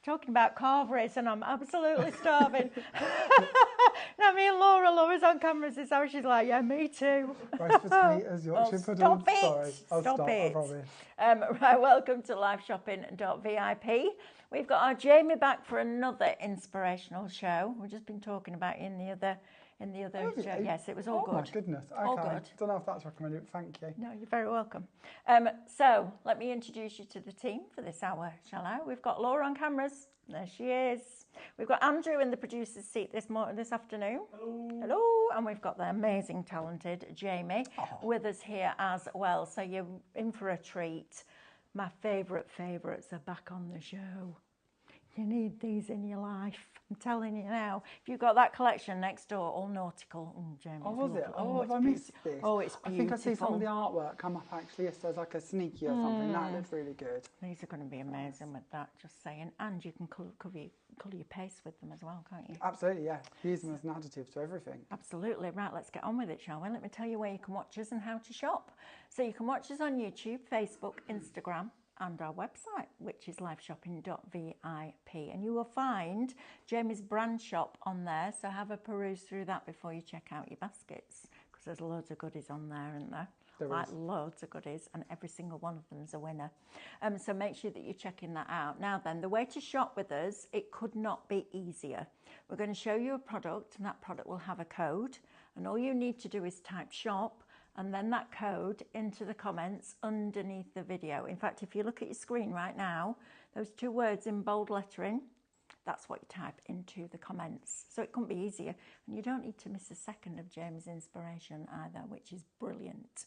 Talking about carveries, and I'm absolutely starving. Now, me and Laura's on camera, so she's like, yeah, me too. Roast potatoes, Yorkshire pudding. Stop it! Sorry, I'll stop, it. I promise. Right, welcome to liveshopping.vip. We've got our Jamie back for another inspirational show. We've just been talking about you in the other show. Yes, it was all good. Oh my goodness. Okay. All good. I don't know if that's recommended, but thank you. No, you're very welcome. So let me introduce you to the team for this hour, shall I? We've got Laura on cameras. There she is. We've got Andrew in the producer's seat this afternoon. Hello. Hello. And we've got the amazing, talented Jamie with us here as well. So you're in for a treat. My favourites are back on the show. You need these in your life. I'm telling you now. If you've got that collection next door, all nautical. Jamie, Oh, was it? Oh, have I missed this? Oh, it's beautiful. I think I see some of the artwork come up actually. Yes, there's like a sneaky or something. That looks really good. These are going to be amazing with that, just saying. And you can colour your paste with them as well, can't you? Absolutely, yeah. Use them as an additive to everything. Absolutely. Right, let's get on with it, shall we? Let me tell you where you can watch us and how to shop. So you can watch us on YouTube, Facebook, Instagram, and our website, which is liveshopping.vip, and you will find Jamie's brand shop on there, so have a peruse through that before you check out your baskets, because there's loads of goodies on there, isn't there? Loads of goodies, and every single one of them is a winner. So make sure that you're checking that out. Now then, the way to shop with us, it could not be easier. We're going to show you a product, and that product will have a code, and all you need to do is type shop and then that code into the comments underneath the video. In fact, if you look at your screen right now, those two words in bold lettering, that's what you type into the comments. So it couldn't be easier. And you don't need to miss a second of Jamie's inspiration either, which is brilliant.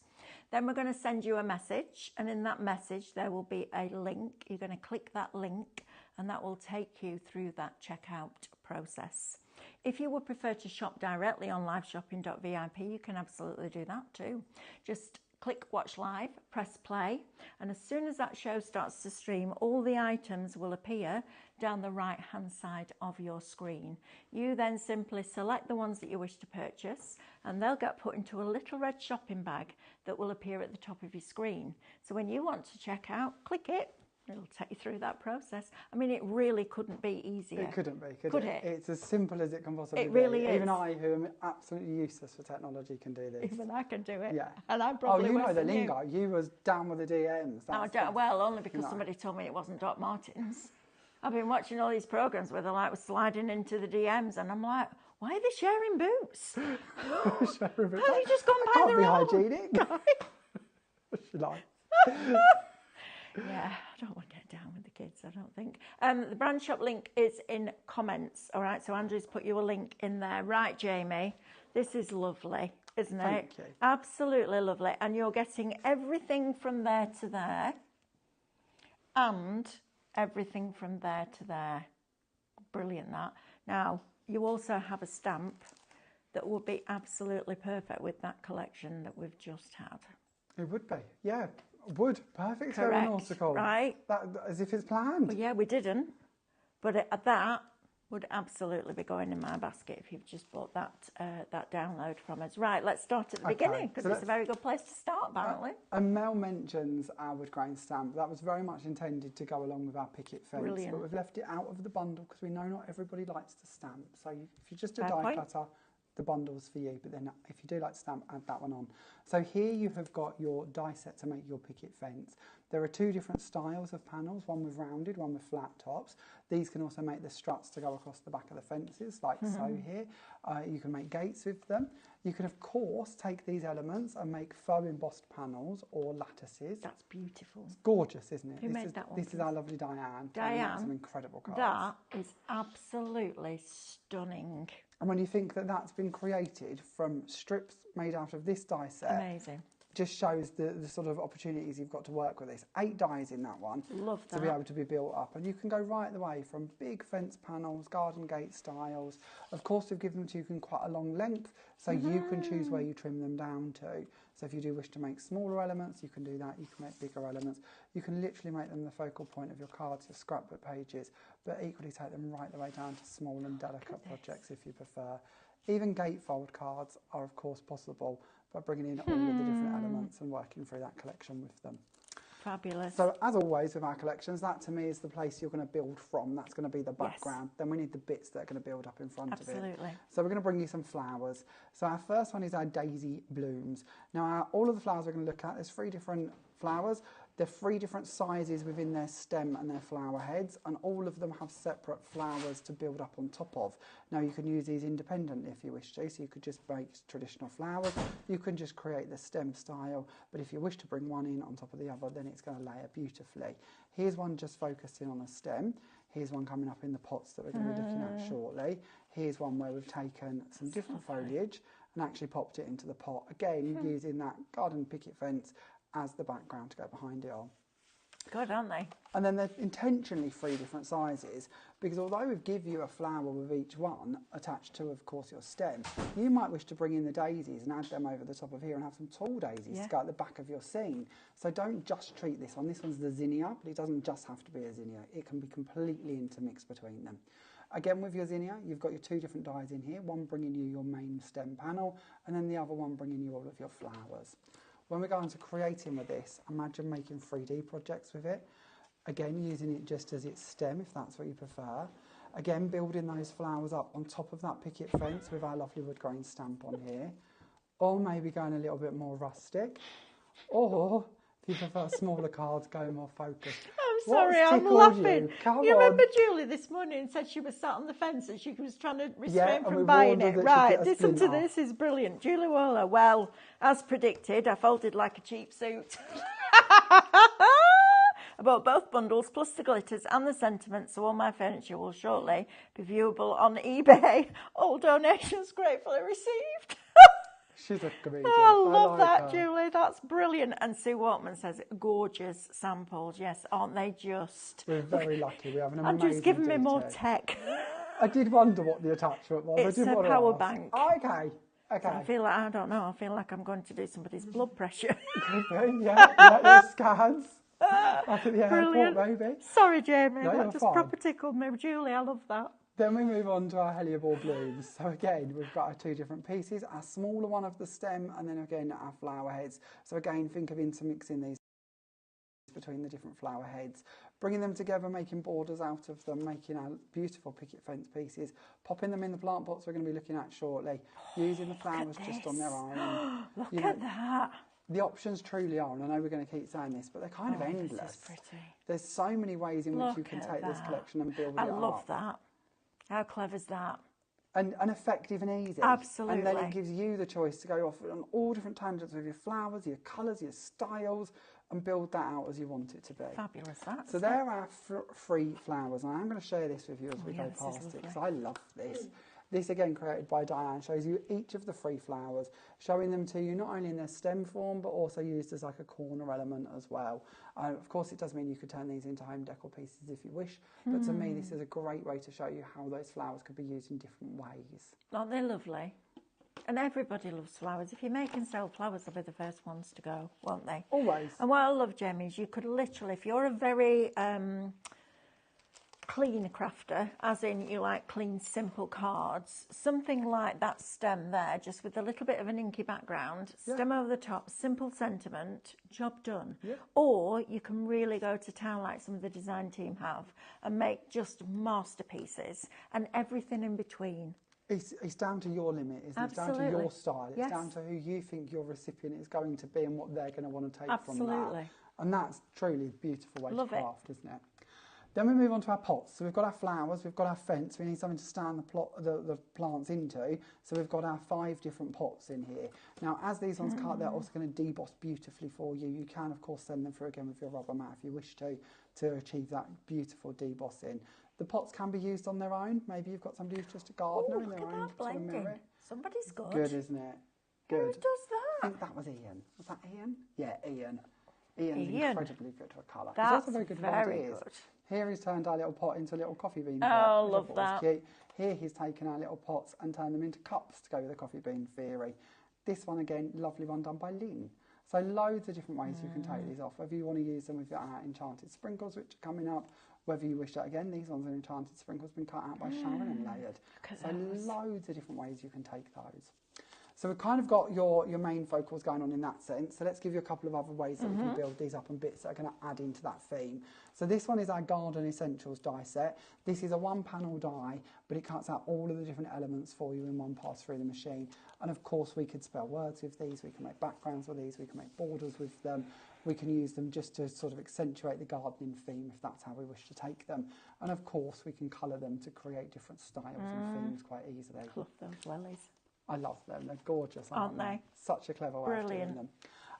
Then we're going to send you a message, and in that message there will be a link. You're going to click that link, and that will take you through that checkout process. If you would prefer to shop directly on liveshopping.vip, you can absolutely do that too. Just click watch live, press play, and as soon as that show starts to stream, all the items will appear down the right hand side of your screen. You then simply select the ones that you wish to purchase, and they'll get put into a little red shopping bag that will appear at the top of your screen. So when you want to check out, click it. It'll take you through that process. I mean, it really couldn't be easier. It couldn't be, could it? It's as simple as it can possibly be. It really is. Even I, who am absolutely useless for technology, can do this. Even I can do it. Yeah. And I probably you know the lingo. You was down with the DMs. Well, only because somebody told me it wasn't Doc Martens. I've been watching all these programmes where they're like sliding into the DMs, and I'm like, why are they sharing boots? Have you just gone by their own? Can't be hygienic. What's she like? Yeah, I don't want to get down with the kids, I don't think. The brand shop link is in comments, all right? So Andrew's put you a link in there. Right, Jamie, this is lovely, isn't it? Thank you. Absolutely lovely. And you're getting everything from there to there and everything from there to there. Brilliant, that. Now, you also have a stamp that would be absolutely perfect with that collection that we've just had. It would be, yeah. Would. Perfect. Correct, aeronautical. right? That, as if it's planned. Well, yeah, we didn't. But that would absolutely be going in my basket if you've just bought that download from us. Right, let's start at the beginning, because it's a very good place to start, apparently. And Mel mentions our wood grain stamp. That was very much intended to go along with our picket fence. Brilliant. But we've left it out of the bundle because we know not everybody likes to stamp. So if you're just a Fair die point. cutter, the bundle's for you, but then if you do like to stamp, add that one on. So here you have got your die set to make your picket fence. There are two different styles of panels, one with rounded, one with flat tops. These can also make the struts to go across the back of the fences, like so here. You can make gates with them. You can, of course, take these elements and make faux embossed panels or lattices. That's beautiful. It's gorgeous, isn't it? Who made that one? This is our lovely Diane. Diane, some incredible cards. That is absolutely stunning. And when you think that that's been created from strips made out of this die set, amazing. Just shows the sort of opportunities you've got to work with this. 8 dies in that one. Love that. To be able to be built up. And you can go right the way from big fence panels, garden gate styles. Of course, we've given them to you in quite a long length, so you can choose where you trim them down to. So if you do wish to make smaller elements, you can do that. You can make bigger elements. You can literally make them the focal point of your cards, your scrapbook pages, but equally take them right the way down to small and delicate projects if you prefer. Even gatefold cards are, of course, possible by bringing in all of the different elements and working through that collection with them. Fabulous. So as always with our collections, that to me is the place you're going to build from. That's going to be the background. Then we need the bits that are going to build up in front of it. Absolutely. So we're going to bring you some flowers. So our first one is our daisy blooms. Now all of the flowers we're going to look at, there's 3 different flowers. They're 3 different sizes within their stem and their flower heads, and all of them have separate flowers to build up on top of. Now you can use these independently if you wish to, so you could just make traditional flowers, you can just create the stem style, but if you wish to bring one in on top of the other, then it's going to layer beautifully. Here's one just focusing on a stem. Here's one coming up in the pots that we're going to be looking at shortly. Here's one where we've taken some different foliage and actually popped it into the pot, again using that garden picket fence as the background to go behind it all. Good, aren't they? And then they're intentionally 3 different sizes, because although we give you a flower with each one attached to, of course, your stem, you might wish to bring in the daisies and add them over the top of here and have some tall daisies to go at the back of your scene. So don't just treat this one. This one's the zinnia, but it doesn't just have to be a zinnia. It can be completely intermixed between them. Again, with your zinnia, you've got your 2 different dies in here, one bringing you your main stem panel, and then the other one bringing you all of your flowers. When we go on to creating with this, imagine making 3D projects with it. Again, using it just as its stem, if that's what you prefer. Again, building those flowers up on top of that picket fence with our lovely wood grain stamp on here. Or maybe going a little bit more rustic. Or, if you prefer smaller cards, going more focused. I'm sorry, I'm laughing. You remember Julie this morning said she was sat on the fence and she was trying to refrain from buying it. Right, listen to this, is brilliant. Julie Waller, well, as predicted, I folded like a cheap suit. I bought both bundles plus the glitters and the sentiments, so all my furniture will shortly be viewable on eBay. All donations gratefully received. She's a comedian. I love that, Julie. That's brilliant. And Sue Waltman says, gorgeous samples. Yes, aren't they just? We're very lucky. We have an amazing Andrew's given me more tech. I did wonder what the attachment was. It's a power bank. Oh, okay. So I feel like, I don't know, I feel like I'm going to do somebody's blood pressure. yeah, scans. Back at the Brilliant. airport, maybe. Sorry, Jamie, No, that just proper tickled me. Julie, I love that. Then we move on to our helioball blooms. So again, we've got our 2 different pieces, our smaller one of the stem, and then again our flower heads. So again, think of intermixing these between the different flower heads, bringing them together, making borders out of them, making our beautiful picket fence pieces, popping them in the plant pots we're going to be looking at shortly, using the flowers just on their own. Look at that. The options truly are, and I know we're going to keep saying this, but they're kind of endless. This is pretty. There's so many ways in which you can take this collection and build it up. I love that. How clever is that? And effective and easy. Absolutely. And then it gives you the choice to go off on all different tangents with your flowers, your colours, your styles, and build that out as you want it to be. Fabulous, that. So there are 3 flowers, and I'm going to share this with you as we go past it, because I love this. This, again, created by Diane, shows you each of the 3 flowers, showing them to you not only in their stem form, but also used as like a corner element as well. Of course, it does mean you could turn these into home decor pieces if you wish, but to me, this is a great way to show you how those flowers could be used in different ways. Aren't they lovely? And everybody loves flowers. If you make and sell flowers, they'll be the first ones to go, won't they? Always. And what I love, Jem, is you could literally, if you're a very clean crafter, as in you like clean, simple cards, something like that stem there, just with a little bit of an inky background, stem over the top, simple sentiment, job done. Yeah. Or you can really go to town like some of the design team have and make just masterpieces and everything in between. It's down to your limit, isn't it? It's down to your style. It's down to who you think your recipient is going to be and what they're going to want to take from that. And that's truly a beautiful way to craft, isn't it? Then we move on to our pots. So we've got our flowers, we've got our fence, we need something to stand the plants into. So we've got our 5 different pots in here. Now, as these ones cut, they're also going to deboss beautifully for you. You can, of course, send them through again with your rubber mat if you wish to achieve that beautiful debossing. The pots can be used on their own. Maybe you've got somebody who's just a gardener in their own sort of mirror. Somebody's good. Good, isn't it? Good. Who does that? I think that was Ian. Was that Ian? Yeah, Ian. Ian's incredibly good for colour. That's He's also very good with ideas. Good. Here he's turned our little pot into a little coffee bean pot. Oh, love that. Cute. Here he's taken our little pots and turned them into cups to go with the coffee bean theory. This one again, lovely one done by Lynn. So loads of different ways you can take these off, whether you want to use them with your enchanted sprinkles, which are coming up, whether you wish that again, these ones are enchanted sprinkles, been cut out by Sharon and layered. So loads of different ways you can take those. So we've kind of got your main focals going on in that sense. So let's give you a couple of other ways that we can build these up and bits that are going to add into that theme. So this one is our Garden Essentials die set. This is a 1-panel die, but it cuts out all of the different elements for you in one pass through the machine. And of course we could spell words with these, we can make backgrounds with these, we can make borders with them. We can use them just to sort of accentuate the gardening theme if that's how we wish to take them. And of course we can colour them to create different styles and themes quite easily. I love those wellies. I love them. They're gorgeous, aren't they? Such a clever way of doing them.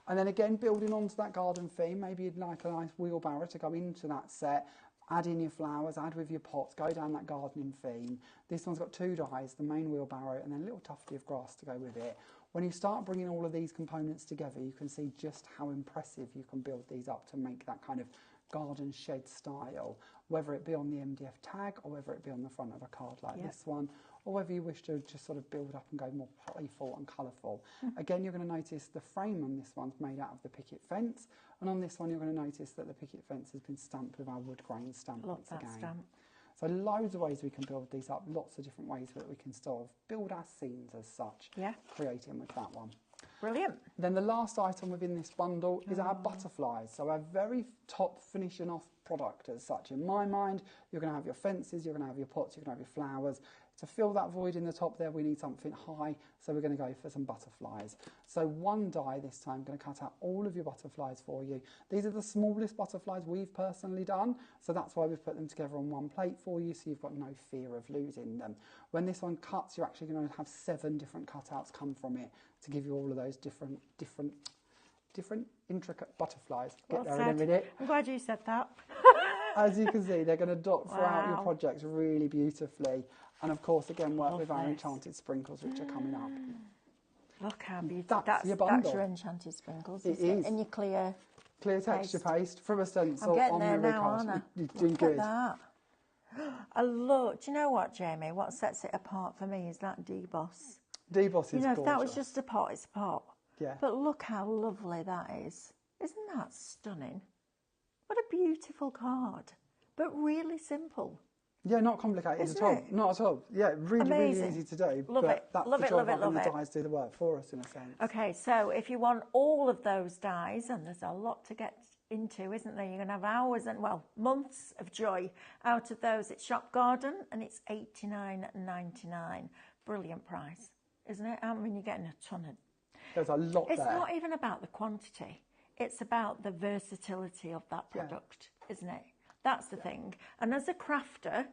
And then again, building onto that garden theme, maybe you'd like a nice wheelbarrow to go into that set. Add in your flowers, add with your pots, go down that gardening theme. This one's got 2 dies, the main wheelbarrow and then a little tufty of grass to go with it. When you start bringing all of these components together, you can see just how impressive you can build these up to make that kind of garden shed style, whether it be on the MDF tag or whether it be on the front of a card like this one, or whether you wish to just sort of build up and go more playful and colourful. Again, you're going to notice the frame on this one's made out of the picket fence, and on this one you're going to notice that the picket fence has been stamped with our wood grain stamp once again. Stamp. So loads of ways we can build these up, lots of different ways that we can sort of build our scenes as such, creating with that one. Brilliant. Then the last item within this bundle is our butterflies. So our very top finishing off product as such. In my mind, you're going to have your fences, you're going to have your pots, you're going to have your flowers. To fill that void in the top there, we need something high, so we're going to go for some butterflies. So 1 die this time, I'm going to cut out all of your butterflies for you. These are the smallest butterflies we've personally done, so that's why we've put them together on 1 plate for you, so you've got no fear of losing them. When this one cuts, you're actually going to have 7 different cutouts come from it to give you all of those different intricate butterflies. Get there in a minute. I'm glad you said that. As you can see, they're going to dot throughout your projects really beautifully. And of course, again, work with our enchanted sprinkles, which are coming up. Look how beautiful. That's your bundle. That's your enchanted sprinkles, it is. And your clear texture paste from a stencil on the recast. You're doing good. Look at that. I love, do you know what, Jamie? What sets it apart for me is that deboss. Deboss is gorgeous. If that was just a pot, it's a pot. Yeah. But look how lovely that is. Isn't that stunning? What a beautiful card. But really simple. Yeah, not complicated at all. Not at all. Yeah, really easy to do. Love it. That's love the it, job love it, love the it. dies do the work for us in a sense. Okay, so if you want all of those dies, and there's a lot to get into, isn't there? You're going to have hours and, well, months of joy out of those. It's Shop Garden, and it's $89.99. Brilliant price, isn't it? I mean, you're getting a ton of... There's a lot there. It's not even about the quantity. It's about the versatility of that product, isn't it? That's the thing. And as a crafter,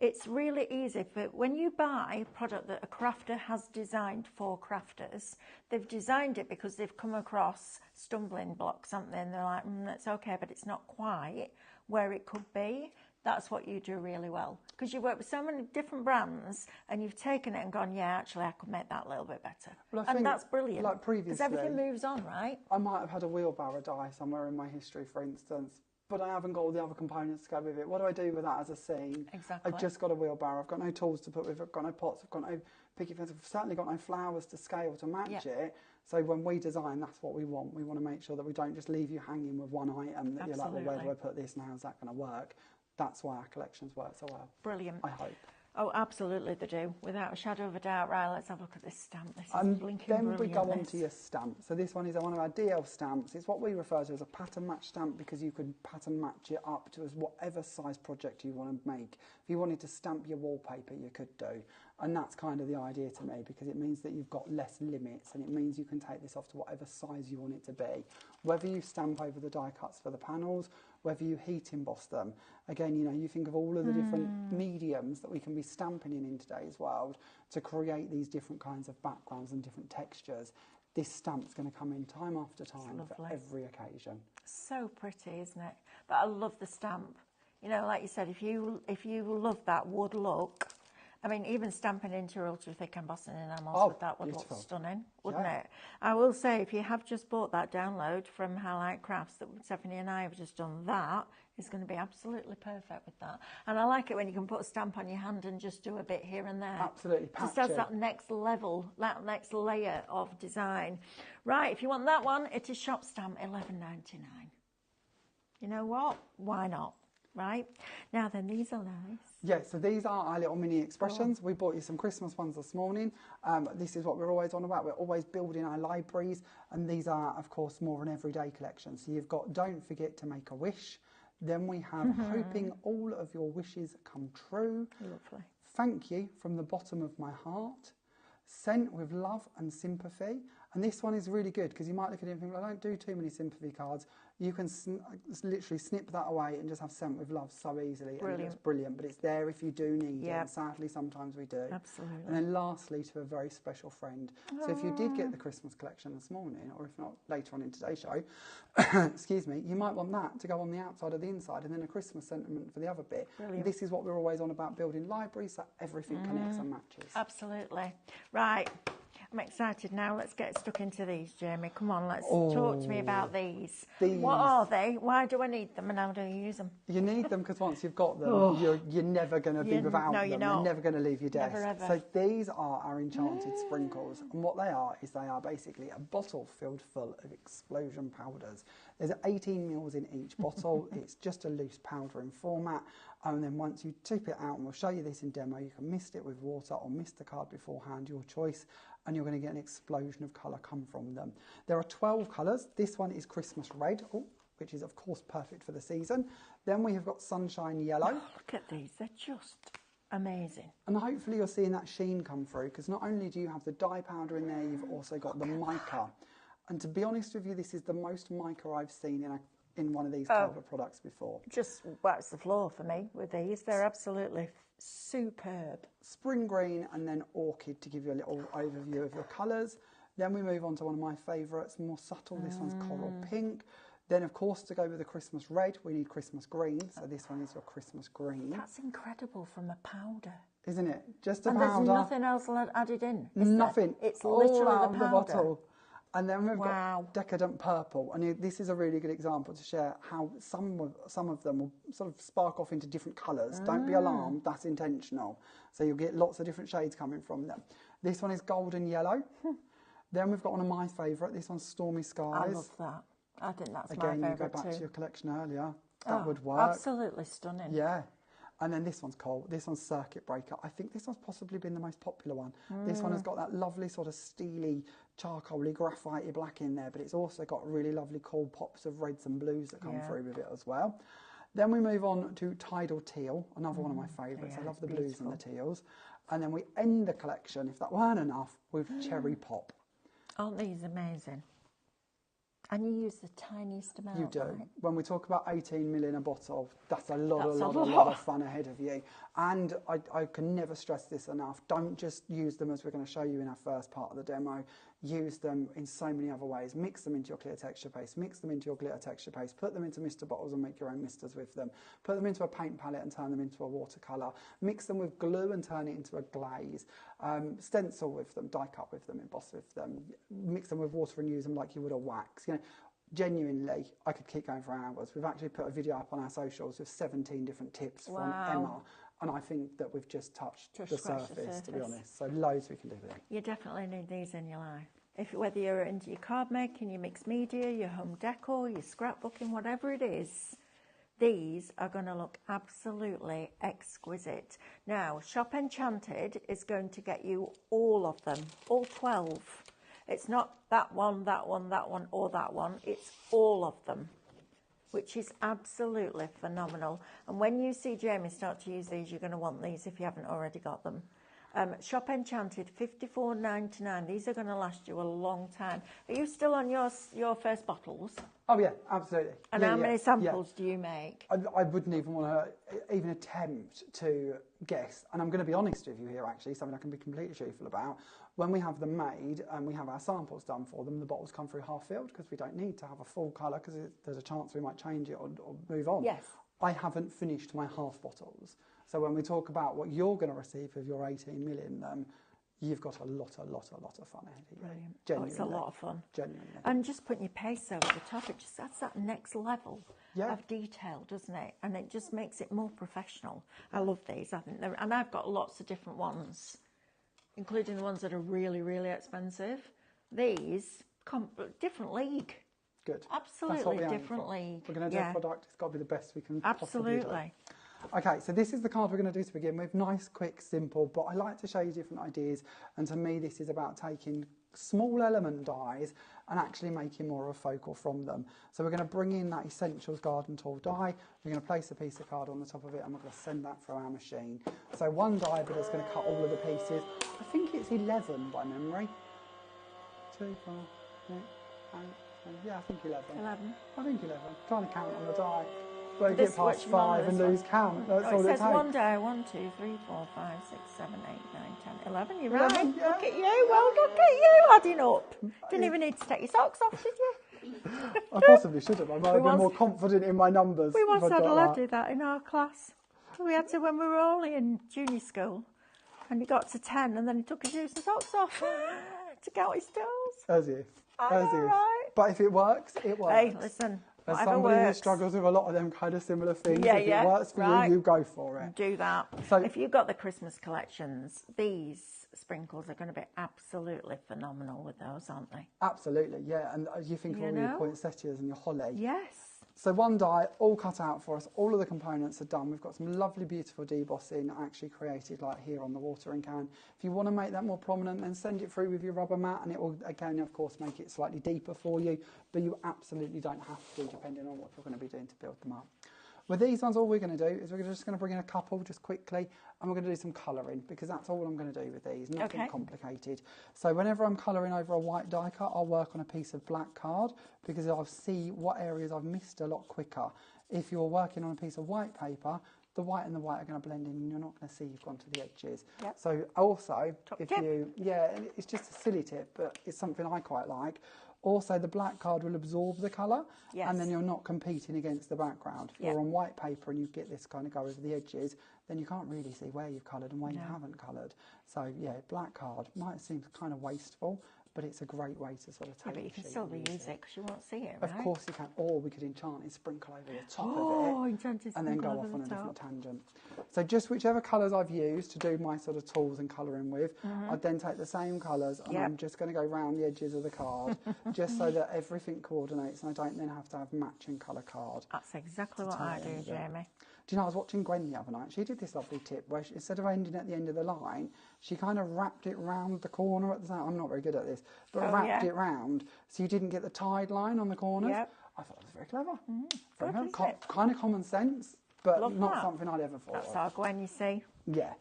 it's really easy. But when you buy a product that a crafter has designed for crafters, they've designed it because they've come across stumbling blocks, haven't they? And they're like, it's okay, but it's not quite where it could be. That's what you do really well. Because you work with so many different brands and you've taken it and gone, yeah, actually, I could make that a little bit better. Well, and that's brilliant. Like previously, because everything moves on, right? I might have had a wheelbarrow die somewhere in my history, for instance, but I haven't got all the other components to go with it. What do I do with that as a scene? Exactly. I've just got a wheelbarrow. I've got no tools to put with it. I've got no pots. I've got no picket fence. I've certainly got no flowers to scale to match it. So when we design, that's what we want. We want to make sure that we don't just leave you hanging with one item that you're like, well, where do I put this now? How's that going to work? That's why our collections work so well. Brilliant. I hope. Oh, absolutely they do, without a shadow of a doubt. Right, let's have a look at this stamp. This is blinking then brilliant. we go on to your stamp. So this one is one of our DL stamps. It's what we refer to as a pattern match stamp because you can pattern match it up to as whatever size project you want to make. If you wanted to stamp your wallpaper, you could do. And that's kind of the idea to me because it means that you've got less limits and it means you can take this off to whatever size you want it to be. Whether you stamp over the die cuts for the panels, whether you heat emboss them. Again, you know, you think of all of the different mediums that we can be stamping in today's world to create these different kinds of backgrounds and different textures. This stamp's going to come in time after time for every occasion. So pretty, isn't it? But I love the stamp. You know, like you said, if you love that wood look, I mean, even stamping into your ultra thick embossing enamels with that would look stunning, wouldn't it? I will say, if you have just bought that download from Highlight Crafts that Stephanie and I have just done, that is going to be absolutely perfect with that. And I like it when you can put a stamp on your hand and just do a bit here and there. Absolutely, patchy. Just as that next level, that next layer of design. Right, if you want that one, it is shop stamp $11.99. You know what? Why not? right? Now then, these are nice. Yeah, so these are our little mini expressions. We bought you some Christmas ones this morning. This is what we're always on about. We're always building our libraries, and these are, of course, more an everyday collection. So you've got Don't Forget to Make a Wish. Then we have Hoping All of Your Wishes Come True. Lovely. Thank You from the Bottom of My Heart. Sent with Love and Sympathy. And this one is really good because you might look at it and think, well, I don't do too many sympathy cards. You can literally snip that away and just have Sent with Love so easily. Brilliant. And it's brilliant, but it's there if you do need it. Yep. And sadly, sometimes we do. Absolutely. And then lastly, to a very special friend. So if you did get the Christmas collection this morning, or if not later on in today's show, excuse me, you might want that to go on the outside or the inside, and then a Christmas sentiment for the other bit. Brilliant. This is what we're always on about, building libraries so everything connects and matches. Absolutely. Right. I'm excited now. Let's get stuck into these, Jamie. Come on, let's talk to me about these. What are they? Why do I need them, and how do I use them? You need them because once you've got them, you're never going to be without them. You're They're never going to leave your desk. Never, ever. So these are our enchanted sprinkles, and what they are is they are basically a bottle filled full of explosion powders. There's 18 mils in each bottle. It's just a loose powdering format. And then once you tip it out, and we'll show you this in demo, you can mist it with water or mist the card beforehand, your choice, and you're going to get an explosion of colour come from them. There are 12 colours. This one is Christmas Red, which is of course perfect for the season. Then we have got Sunshine Yellow. Oh, look at these, they're just amazing. And hopefully you're seeing that sheen come through, because not only do you have the dye powder in there, you've also got the mica. And to be honest with you, this is the most mica I've seen in one of these type of products before. Just wax the floor for me with these. They're absolutely superb. Spring green and then orchid to give you a little overview of your colours. Then we move on to one of my favourites, more subtle. This one's coral pink. Then, of course, to go with the Christmas red, we need Christmas green. So this one is your Christmas green. That's incredible from a powder. Isn't it? Just a and powder. There's nothing else added in. Nothing. It's all literally out the of the powder. bottle. And then we've got Decadent Purple. And this is a really good example to share how some of them will sort of spark off into different colours. Don't be alarmed, that's intentional. So you'll get lots of different shades coming from them. This one is Golden Yellow. Then we've got one of my favourite. This one's Stormy Skies. I love that. I think that's Again, my favourite you go back too. to your collection earlier. That would work. Absolutely stunning. Yeah. And then this one's cool. This one's Circuit Breaker. I think this one's possibly been the most popular one. This one has got that lovely sort of steely, charcoaly, graphite black in there, but it's also got really lovely cool pops of reds and blues that come through with it as well. Then we move on to Tidal Teal, another one of my favourites. I love the blues and the teals. And then we end the collection, if that weren't enough, with Cherry Pop. Aren't these amazing? And you use the tiniest amount. You do. Right? When we talk about 18 ml in a bottle, that's a lot of fun ahead of you. And I can never stress this enough. Don't just use them as we're going to show you in our first part of the demo. Use them in so many other ways. Mix them into your clear texture paste. Mix them into your glitter texture paste. Put them into mister bottles and make your own misters with them. Put them into a paint palette and turn them into a watercolour. Mix them with glue and turn it into a glaze. Stencil with them, die cut with them, emboss with them. Mix them with water and use them like you would a wax. You know, genuinely, I could keep going for hours. We've actually put a video up on our socials with 17 different tips from Emma. And I think that we've just touched the surface, to be honest. So loads we can do with it. You definitely need these in your life. Whether you're into your card making, your mixed media, your home decor, your scrapbooking, whatever it is, these are going to look absolutely exquisite. Now, Shop Enchanted is going to get you all of them, all 12. It's not that one, that one, that one, or that one. It's all of them, which is absolutely phenomenal. And when you see Jamie start to use these, you're going to want these if you haven't already got them. Shop Enchanted, $54.99. These are going to last you a long time. Are you still on your first bottles? Oh, yeah, absolutely. And how many samples do you make? I wouldn't even want to even attempt to guess. And I'm going to be honest with you here, actually, something I can be completely truthful about. When we have them made and we have our samples done for them, the bottles come through half filled because we don't need to have a full colour because there's a chance we might change it or move on. Yes. I haven't finished my half bottles. So when we talk about what you're going to receive with your 18 mil in them, you've got a lot of fun ahead of you. Brilliant. Genuinely. It's a lot of fun. Genuinely. And just putting your paste over the top, it just adds that next level of detail, doesn't it? And it just makes it more professional. I love these. I think and I've got lots of different ones, including the ones that are really, really expensive. These, different league. Good. Absolutely, That's what we aim for. differently. We're going to do a product, it's got to be the best we can possibly do. Absolutely. Okay, so this is the card we're going to do to begin with. Nice, quick, simple, but I like to show you different ideas. And to me, this is about taking small element dies and actually making more of a focal from them. So we're going to bring in that Essentials Garden Tool die. We're going to place a piece of card on the top of it and we're going to send that through our machine. So one die, but it's going to cut all of the pieces. I think it's 11 by memory. 2, 4, 8, 8, 9, yeah, I think 11. 11. I think 11. I'm trying to count on the die. But This- get past which one 5 and is lose one? count. That's all It it says takes. one day, 1, 2, 3, 4, 5, 6, 7, 8, 9, 10, 11. You're 11, right. yeah. Look at you. Well, look at you adding up. Didn't even need to take your socks off, did you? I possibly should have. I might have been once- more confident in my numbers. We once if I'd had a got lad that. do that in our class. We had to when we were only in junior school. And he got to 10 and then he took his shoes and socks off to count his toes. As if. I As know, if. right? But if it works, it works. Hey, listen, As whatever somebody who works, struggles with a lot of them kind of similar things, Yeah, if yeah, it works for right. you, you go for it. do that. So- If you've got the Christmas collections, these sprinkles are going to be absolutely phenomenal with those, aren't they? Absolutely, yeah. And you think of You all your know? poinsettias and your holly. Yes. So one die, all cut out for us. All of the components are done. We've got some lovely, beautiful debossing actually created like here on the watering can. If you want to make that more prominent, then send it through with your rubber mat and it will, again, of course, make it slightly deeper for you. But you absolutely don't have to, depending on what you're going to be doing to build them up. With these ones, all we're going to do is we're just going to bring in a couple just quickly and we're going to do some colouring because that's all I'm going to do with these, nothing Okay. complicated. So whenever I'm colouring over a white die cut, I'll work on a piece of black card because I'll see what areas I've missed a lot quicker. If you're working on a piece of white paper, the white and the white are going to blend in and you're not going to see you've gone to the edges. Yep. So also, Top if tip. you, yeah, and it's just a silly tip, but it's something I quite like. Also, the black card will absorb the colour Yes. and then you're not competing against the background. If Yep. you're on white paper and you get this kind of go over the edges, then you can't really see where you've coloured and where you No. haven't coloured. So, yeah, black card might seem kind of wasteful, but it's a great way to sort of Yeah, take but you the can sheet still and use reuse it because you won't see it, Of right? course you can. Or we could enchant and sprinkle over the top Oh, of it enchanted and then go sprinkle off over on a the different top. tangent. So just whichever colours I've used to do my sort of tools and colouring with, I'd then take the same colours and Yep. I'm just going to go round the edges of the card just so that everything coordinates and I don't then have to have matching colour card. That's exactly To what tie I it do, in a bit. Jamie. Do you know, I was watching Gwen the other night. She did this lovely tip where she, instead of ending at the end of the line, she kind of wrapped it round the corner at the side. I'm not very good at this, but Oh, wrapped yeah. it round so you didn't get the tied line on the corners. Yep. I thought it was very clever. good, Very isn't clever. it? Kind of common sense, but Love not that. something I'd ever thought That's of. our Gwen, you see. Yeah,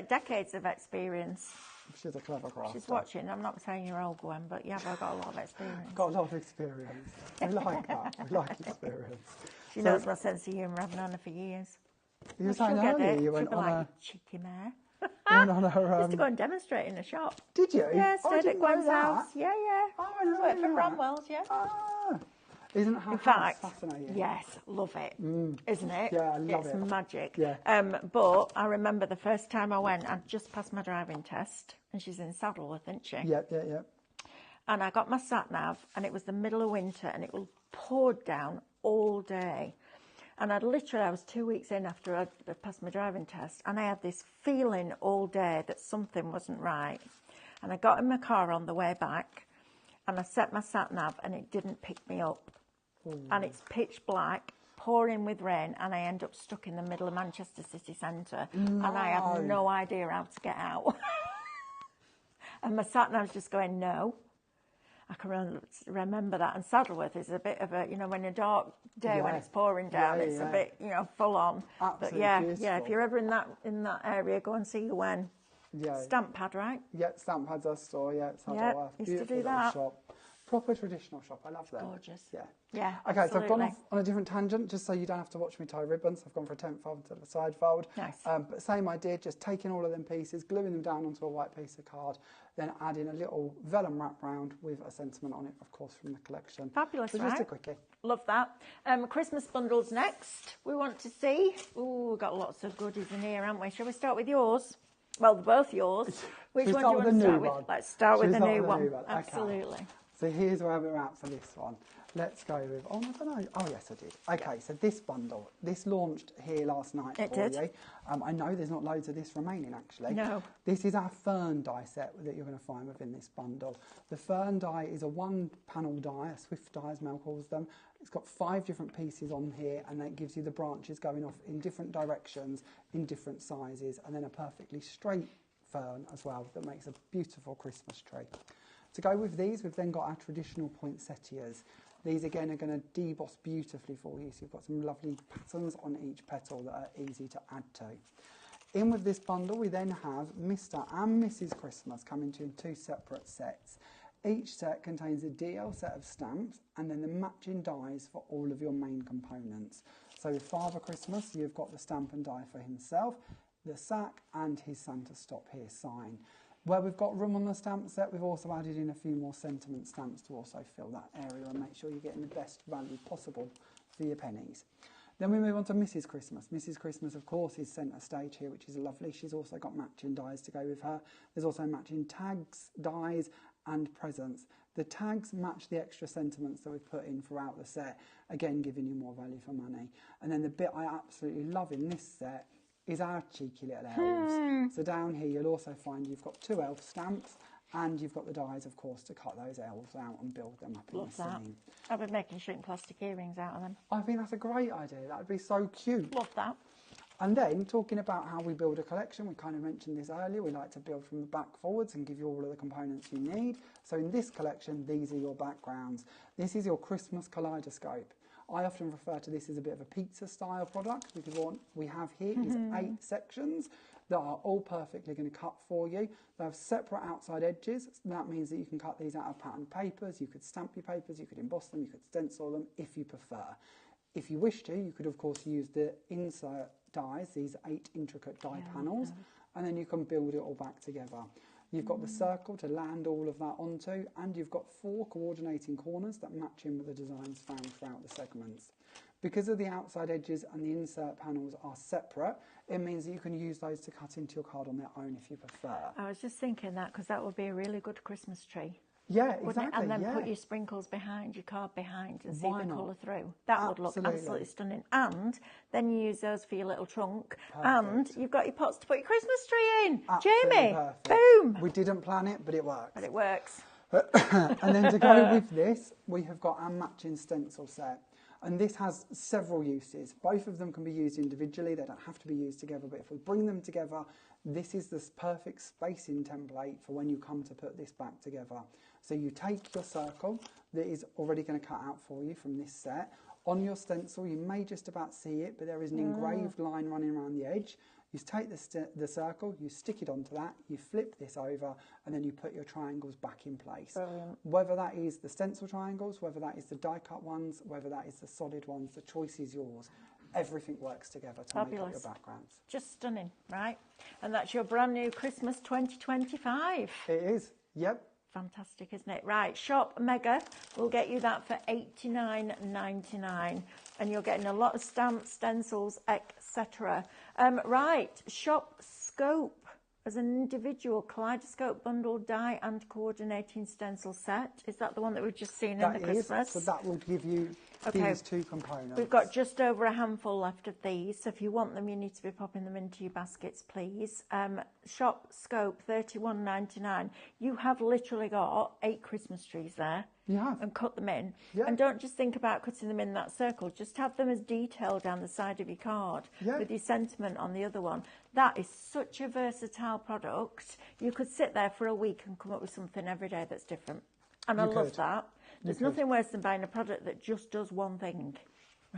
Decades of experience. she's a clever crafter. She's watching. I'm not saying you're old, Gwen, but yeah, I've got a lot of experience. Got a lot of experience. We like that. We like experience. She So- knows my sense of humour. I've known her for years. You were She'll saying get earlier it. you She'll went be on like, a... "You cheeky mare." went on a Used to go and demonstrate in the shop. did you? Yeah, Oh, I stayed didn't at Gwen's know that. house. Yeah, yeah. Oh, I didn't Worked know for that. Bramwell's, yeah. Ah, isn't her In house fact, fascinating? yes, love it. Isn't it? Yeah, I love it's it. magic. Yeah. But I remember the first time I went, I'd just passed my driving test, and she's in Saddleworth, isn't she? Yeah, yeah, yeah. And I got my sat nav, and it was the middle of winter, and it poured down all day. And I was 2 weeks in after I'd passed my driving test, and I had this feeling all day that something wasn't right. And I got in my car on the way back, and I set my sat nav, and it didn't pick me up. And it's pitch black, pouring with rain, and I end up stuck in the middle of Manchester city centre, and I have no idea how to get out. And my sat nav's just going, no. I can remember that. And Saddleworth is a bit of a, when a dark day when Yeah. it's pouring down, Yeah, it's yeah. a bit, full on. Absolutely But yeah, beautiful. if you're ever in that area, go and see Gwen. Yeah. Stamp pad, right? Yeah, Stamp Pad's our store, yeah, it's Yeah, Saddleworth. used to Beautiful do little that. shop. Proper traditional shop, I love that. Gorgeous. Yeah. Yeah, Okay, so I've gone absolutely. off on a different tangent, just so you don't have to watch me tie ribbons. I've gone for a tent fold instead of a side fold. Nice. But same idea, just taking all of them pieces, gluing them down onto a white piece of card, then adding a little vellum wrap round with a sentiment on it, of course, from the collection. Fabulous, So just a right? quickie. Love that. Christmas bundles next. We want to see. Ooh, we've got lots of goodies in here, haven't we? Shall we start with yours? Well, they're both yours. Which Should we one do start you with want the to new start one? with? Let's start Should with we the start new with the one. new one? Okay. Absolutely. So here's where we're at for this one. let's go with, oh, I don't know. Oh, yes, I did. Okay, so this bundle, this launched here last night It for did. you. I know there's not loads of this remaining, actually. No. This is our fern die set that you're going to find within this bundle. The fern die is a one-panel die, a swift die, as Mel calls them. It's got 5 different pieces on here, and that gives you the branches going off in different directions, in different sizes, and then a perfectly straight fern as well that makes a beautiful Christmas tree. To go with these, we've then got our traditional poinsettias. These again are going to deboss beautifully for you, so you've got some lovely patterns on each petal that are easy to add to. In with this bundle, we then have Mr. and Mrs. Christmas coming to you in 2 separate sets. Each set contains a DL set of stamps and then the matching dies for all of your main components. So with Father Christmas, you've got the stamp and die for himself, the sack and his Santa Stop Here sign. Where we've got room on the stamp set, we've also added in a few more sentiment stamps to also fill that area and make sure you're getting the best value possible for your pennies. Then we move on to Mrs. Christmas. Mrs. Christmas, of course, is centre stage here, which is lovely. She's also got matching dies to go with her. There's also matching tags, dies and presents. The tags match the extra sentiments that we've put in throughout the set, again giving you more value for money. And then the bit I absolutely love in this set is our cheeky little elves. So down here you'll also find you've got 2 elf stamps and you've got the dies, of course, to cut those elves out and build them up in the scene. I've been making shrink plastic earrings out of them. I think that's a great idea. That would be so cute. Love that. And then, talking about how we build a collection, we kind of mentioned this earlier, we like to build from the back forwards and give you all of the components you need. So in this collection, these are your backgrounds. This is your Christmas kaleidoscope. I often refer to this as a bit of a pizza style product because what we have here is 8 sections that are all perfectly going to cut for you. They have separate outside edges. That means that you can cut these out of patterned papers, you could stamp your papers, you could emboss them, you could stencil them if you prefer. If you wish to, you could of course use the insert dies, these 8 intricate die panels, and then you can build it all back together. You've got the circle to land all of that onto, and you've got 4 coordinating corners that match in with the designs found throughout the segments. Because of the outside edges and the insert panels are separate, it means that you can use those to cut into your card on their own if you prefer. I was just thinking that because that would be a really good Christmas tree. Yeah, exactly. And then put your sprinkles behind, your card behind, and see Why the not? colour through. That would look Absolutely. absolutely stunning. And then you use those for your little trunk. Perfect. And you've got your pots to put your Christmas tree in. Absolutely Jamie, perfect. boom. We didn't plan it, but it works. But it works. And then to go with this, we have got our matching stencil set. And this has several uses. Both of them can be used individually. They don't have to be used together. But if we bring them together, this is the perfect spacing template for when you come to put this back together. So you take your circle that is already going to cut out for you from this set. On your stencil, you may just about see it, but there is an engraved line running around the edge. You take the circle, you stick it onto that, you flip this over, and then you put your triangles back in place. Brilliant. Whether that is the stencil triangles, whether that is the die-cut ones, whether that is the solid ones, the choice is yours. Everything works together to make up your backgrounds. Just stunning, right? And that's your brand new Christmas 2025. It is, yep. Fantastic, isn't it? Right, Shop Mega will get you that for $89.99, and you're getting a lot of stamps, stencils, etc. Right, Shop Scope as an individual kaleidoscope bundle die and coordinating stencil set. Is that the one that we've just seen in the Christmas? So that will give you these 2 components. We've got just over a handful left of these, so if you want them, you need to be popping them into your baskets, please. Shop Scope, $31.99. You have literally got 8 Christmas trees there. You have. And cut them in. Yeah. And don't just think about cutting them in that circle. Just have them as detail down the side of your card with your sentiment on the other one. That is such a versatile product. You could sit there for a week and come up with something every day that's different. And I love that. There's nothing worse than buying a product that just does one thing,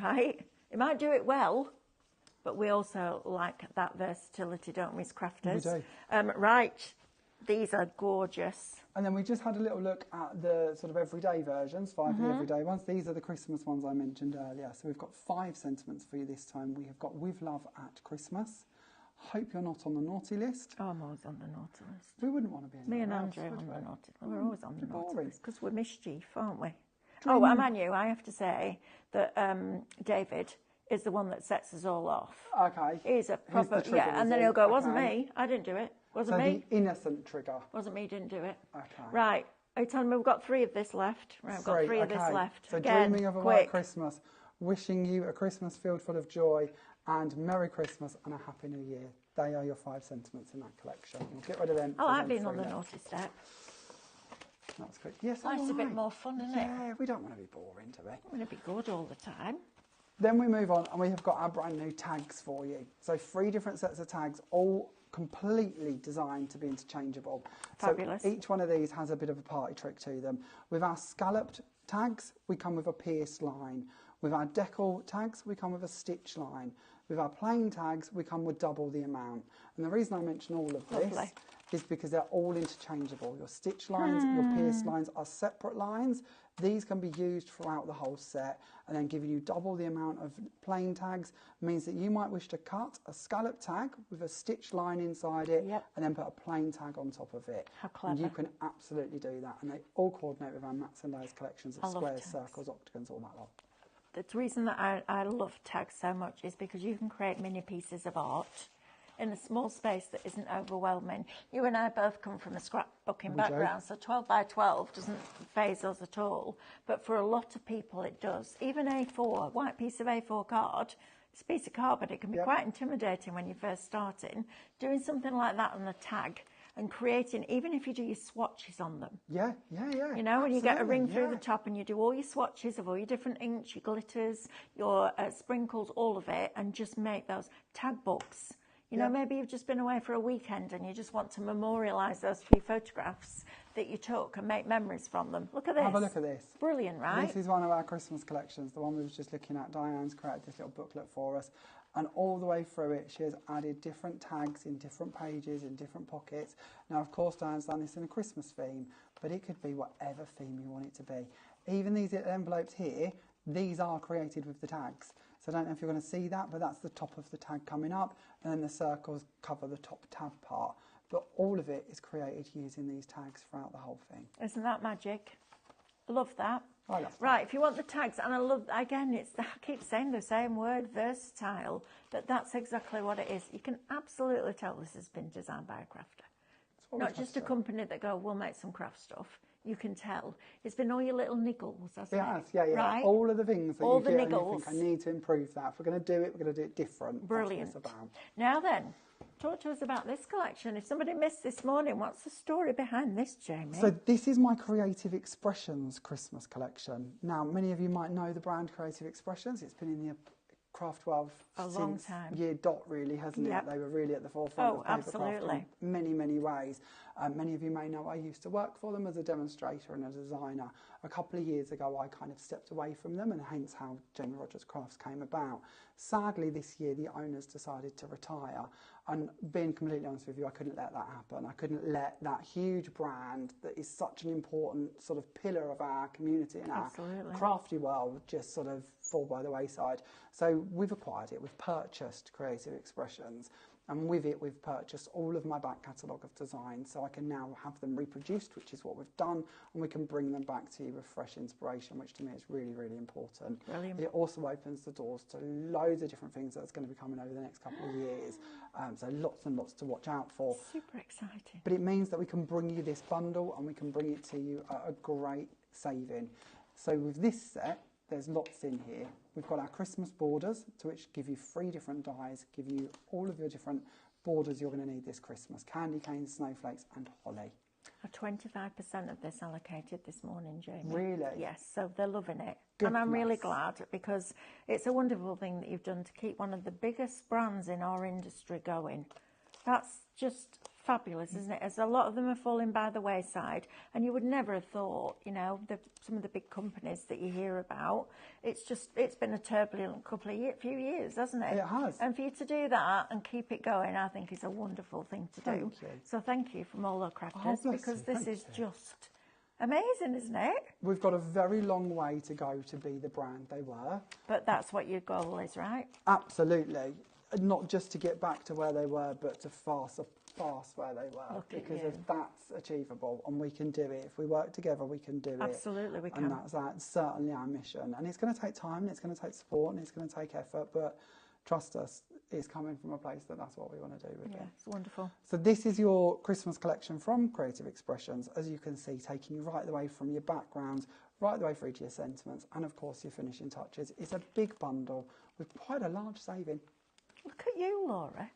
right? It might do it well, but we also like that versatility, don't we, as crafters? We do. Right. These are gorgeous. And then we just had a little look at the sort of everyday versions, 5 of the everyday ones. These are the Christmas ones I mentioned earlier. So we've got 5 sentiments for you this time. We have got With Love at Christmas. Hope you're not on the naughty list. Oh, I'm always on the naughty list. We wouldn't want to be Me and else, Andrew would on we? the naughty list. We're always on the naughty boring. list because we're mischief, aren't we? Oh, and Manu, I have to say that David is the one that sets us all off. Okay. He's a proper, trigger, and then he'll go, wasn't me, I didn't do it. Wasn't So me. the innocent trigger. Wasn't me, didn't do it. Okay. Right, Are you telling me we've got 3 of this left? Right, we've got 3 of this left. So Again, dreaming of a white Christmas, wishing you a Christmas filled full of joy, and Merry Christmas and a Happy New Year. They are your 5 sentiments in that collection. We'll get rid of them. I like being on the naughty step. That's good. Yes, Life's a bit more fun, isn't it? Yeah, we don't want to be boring, do we? I want to be good all the time. Then we move on and we have got our brand new tags for you. So 3 different sets of tags, all completely designed to be interchangeable. Fabulous. So each one of these has a bit of a party trick to them. With our scalloped tags, we come with a pierced line. With our decal tags, we come with a stitch line. With our plain tags, we come with double the amount. And the reason I mention all of this is because they're all interchangeable. Your stitch lines, your pierced lines are separate lines. These can be used throughout the whole set, and then giving you double the amount of plain tags means that you might wish to cut a scallop tag with a stitch line inside it and then put a plain tag on top of it. How clever. And you can absolutely do that, and they all coordinate with our mats and layers collections of squares, circles, octagons, all that lot. The reason that I love tags so much is because you can create mini pieces of art in a small space that isn't overwhelming. You and I both come from a scrapbooking background, so 12 by 12 doesn't faze us at all. But for a lot of people, it does. Even A4, a white piece of A4 card, it's a piece of card, but it can be quite intimidating when you're first starting. Doing something like that on a tag and creating, even if you do your swatches on them. Yeah. You know, when you get a ring through the top and you do all your swatches of all your different inks, your glitters, your sprinkles, all of it, and just make those tag books. You know, maybe you've just been away for a weekend and you just want to memorialise those few photographs that you took and make memories from them. Look at this. Have a look at this. Brilliant, right? This is one of our Christmas collections, the one we were just looking at. Diane's created this little booklet for us. And all the way through it, she has added different tags in different pages, in different pockets. Now, of course, Diane's done this in a Christmas theme, but it could be whatever theme you want it to be. Even these envelopes here, these are created with the tags. So I don't know if you're going to see that, but that's the top of the tag coming up, and then the circles cover the top tab part. But all of it is created using these tags throughout the whole thing. Isn't that magic? I love that. I love that. Right, if you want the tags, and I love, again, I keep saying the same word, versatile, but that's exactly what it is. You can absolutely tell this has been designed by a crafter. Not just a company that go, we'll make some craft stuff. You can tell. It's been all your little niggles, hasn't it? Yeah. Right? All of the things that all you the get niggles. and you think, I need to improve that. If we're going to do it, we're going to do it different. Brilliant. That's what it's about. Now then, talk to us about this collection. If somebody missed this morning, what's the story behind this, Jamie? So this is my Creative Expressions Christmas collection. Now, many of you might know the brand Creative Expressions. It's been in the craft world long time. Year dot, really, hasn't it? They were really at the forefront of papercraft in many, many ways. Many of you may know I used to work for them as a demonstrator and a designer. A couple of years ago, I kind of stepped away from them, and hence how Jamie Rodgers Crafts came about. Sadly, this year, the owners decided to retire. And being completely honest with you, I couldn't let that happen. I couldn't let that huge brand that is such an important sort of pillar of our community and our crafty world just sort of fall by the wayside. So we've acquired it. We've purchased Creative Expressions. And with it, we've purchased all of my back catalogue of designs, so I can now have them reproduced, which is what we've done, and we can bring them back to you with fresh inspiration, which to me is really, really important. Brilliant. It also opens the doors to loads of different things that's going to be coming over the next couple of years, so lots and lots to watch out for. Super exciting. But it means that we can bring you this bundle, and we can bring it to you at a great saving. So with this set, there's lots in here. We've got our Christmas borders, to which give you 3 different dies, give you all of your different borders you're going to need this Christmas. Candy canes, snowflakes and holly. 25% of this allocated this morning, Jamie. Really? Yes, so they're loving it. Goodness. And I'm really glad, because it's a wonderful thing that you've done to keep one of the biggest brands in our industry going. That's just fabulous, isn't it? As a lot of them are falling by the wayside, and you would never have thought, you know, some of the big companies that you hear about. It's been a turbulent few years, hasn't it? It has. And for you to do that and keep it going, I think is a wonderful thing to do. Thank you. So thank you from all our crafters, because this Thank is you. just amazing, isn't it? We've got a very long way to go to be the brand they were. But that's what your goal is, right? Absolutely. Not just to get back to where they were, but to surpass where they were. Because if that's achievable, and we can do it. If we work together, we can do it. Absolutely, we can. And that's certainly our mission. And it's going to take time, and it's going to take support, and it's going to take effort. But trust us, it's coming from a place that's what we want to do with it. It's wonderful. So this is your Christmas collection from Creative Expressions, as you can see, taking you right the way from your backgrounds, right the way through to your sentiments, and of course your finishing touches. It's a big bundle with quite a large saving. Look at you, Laura.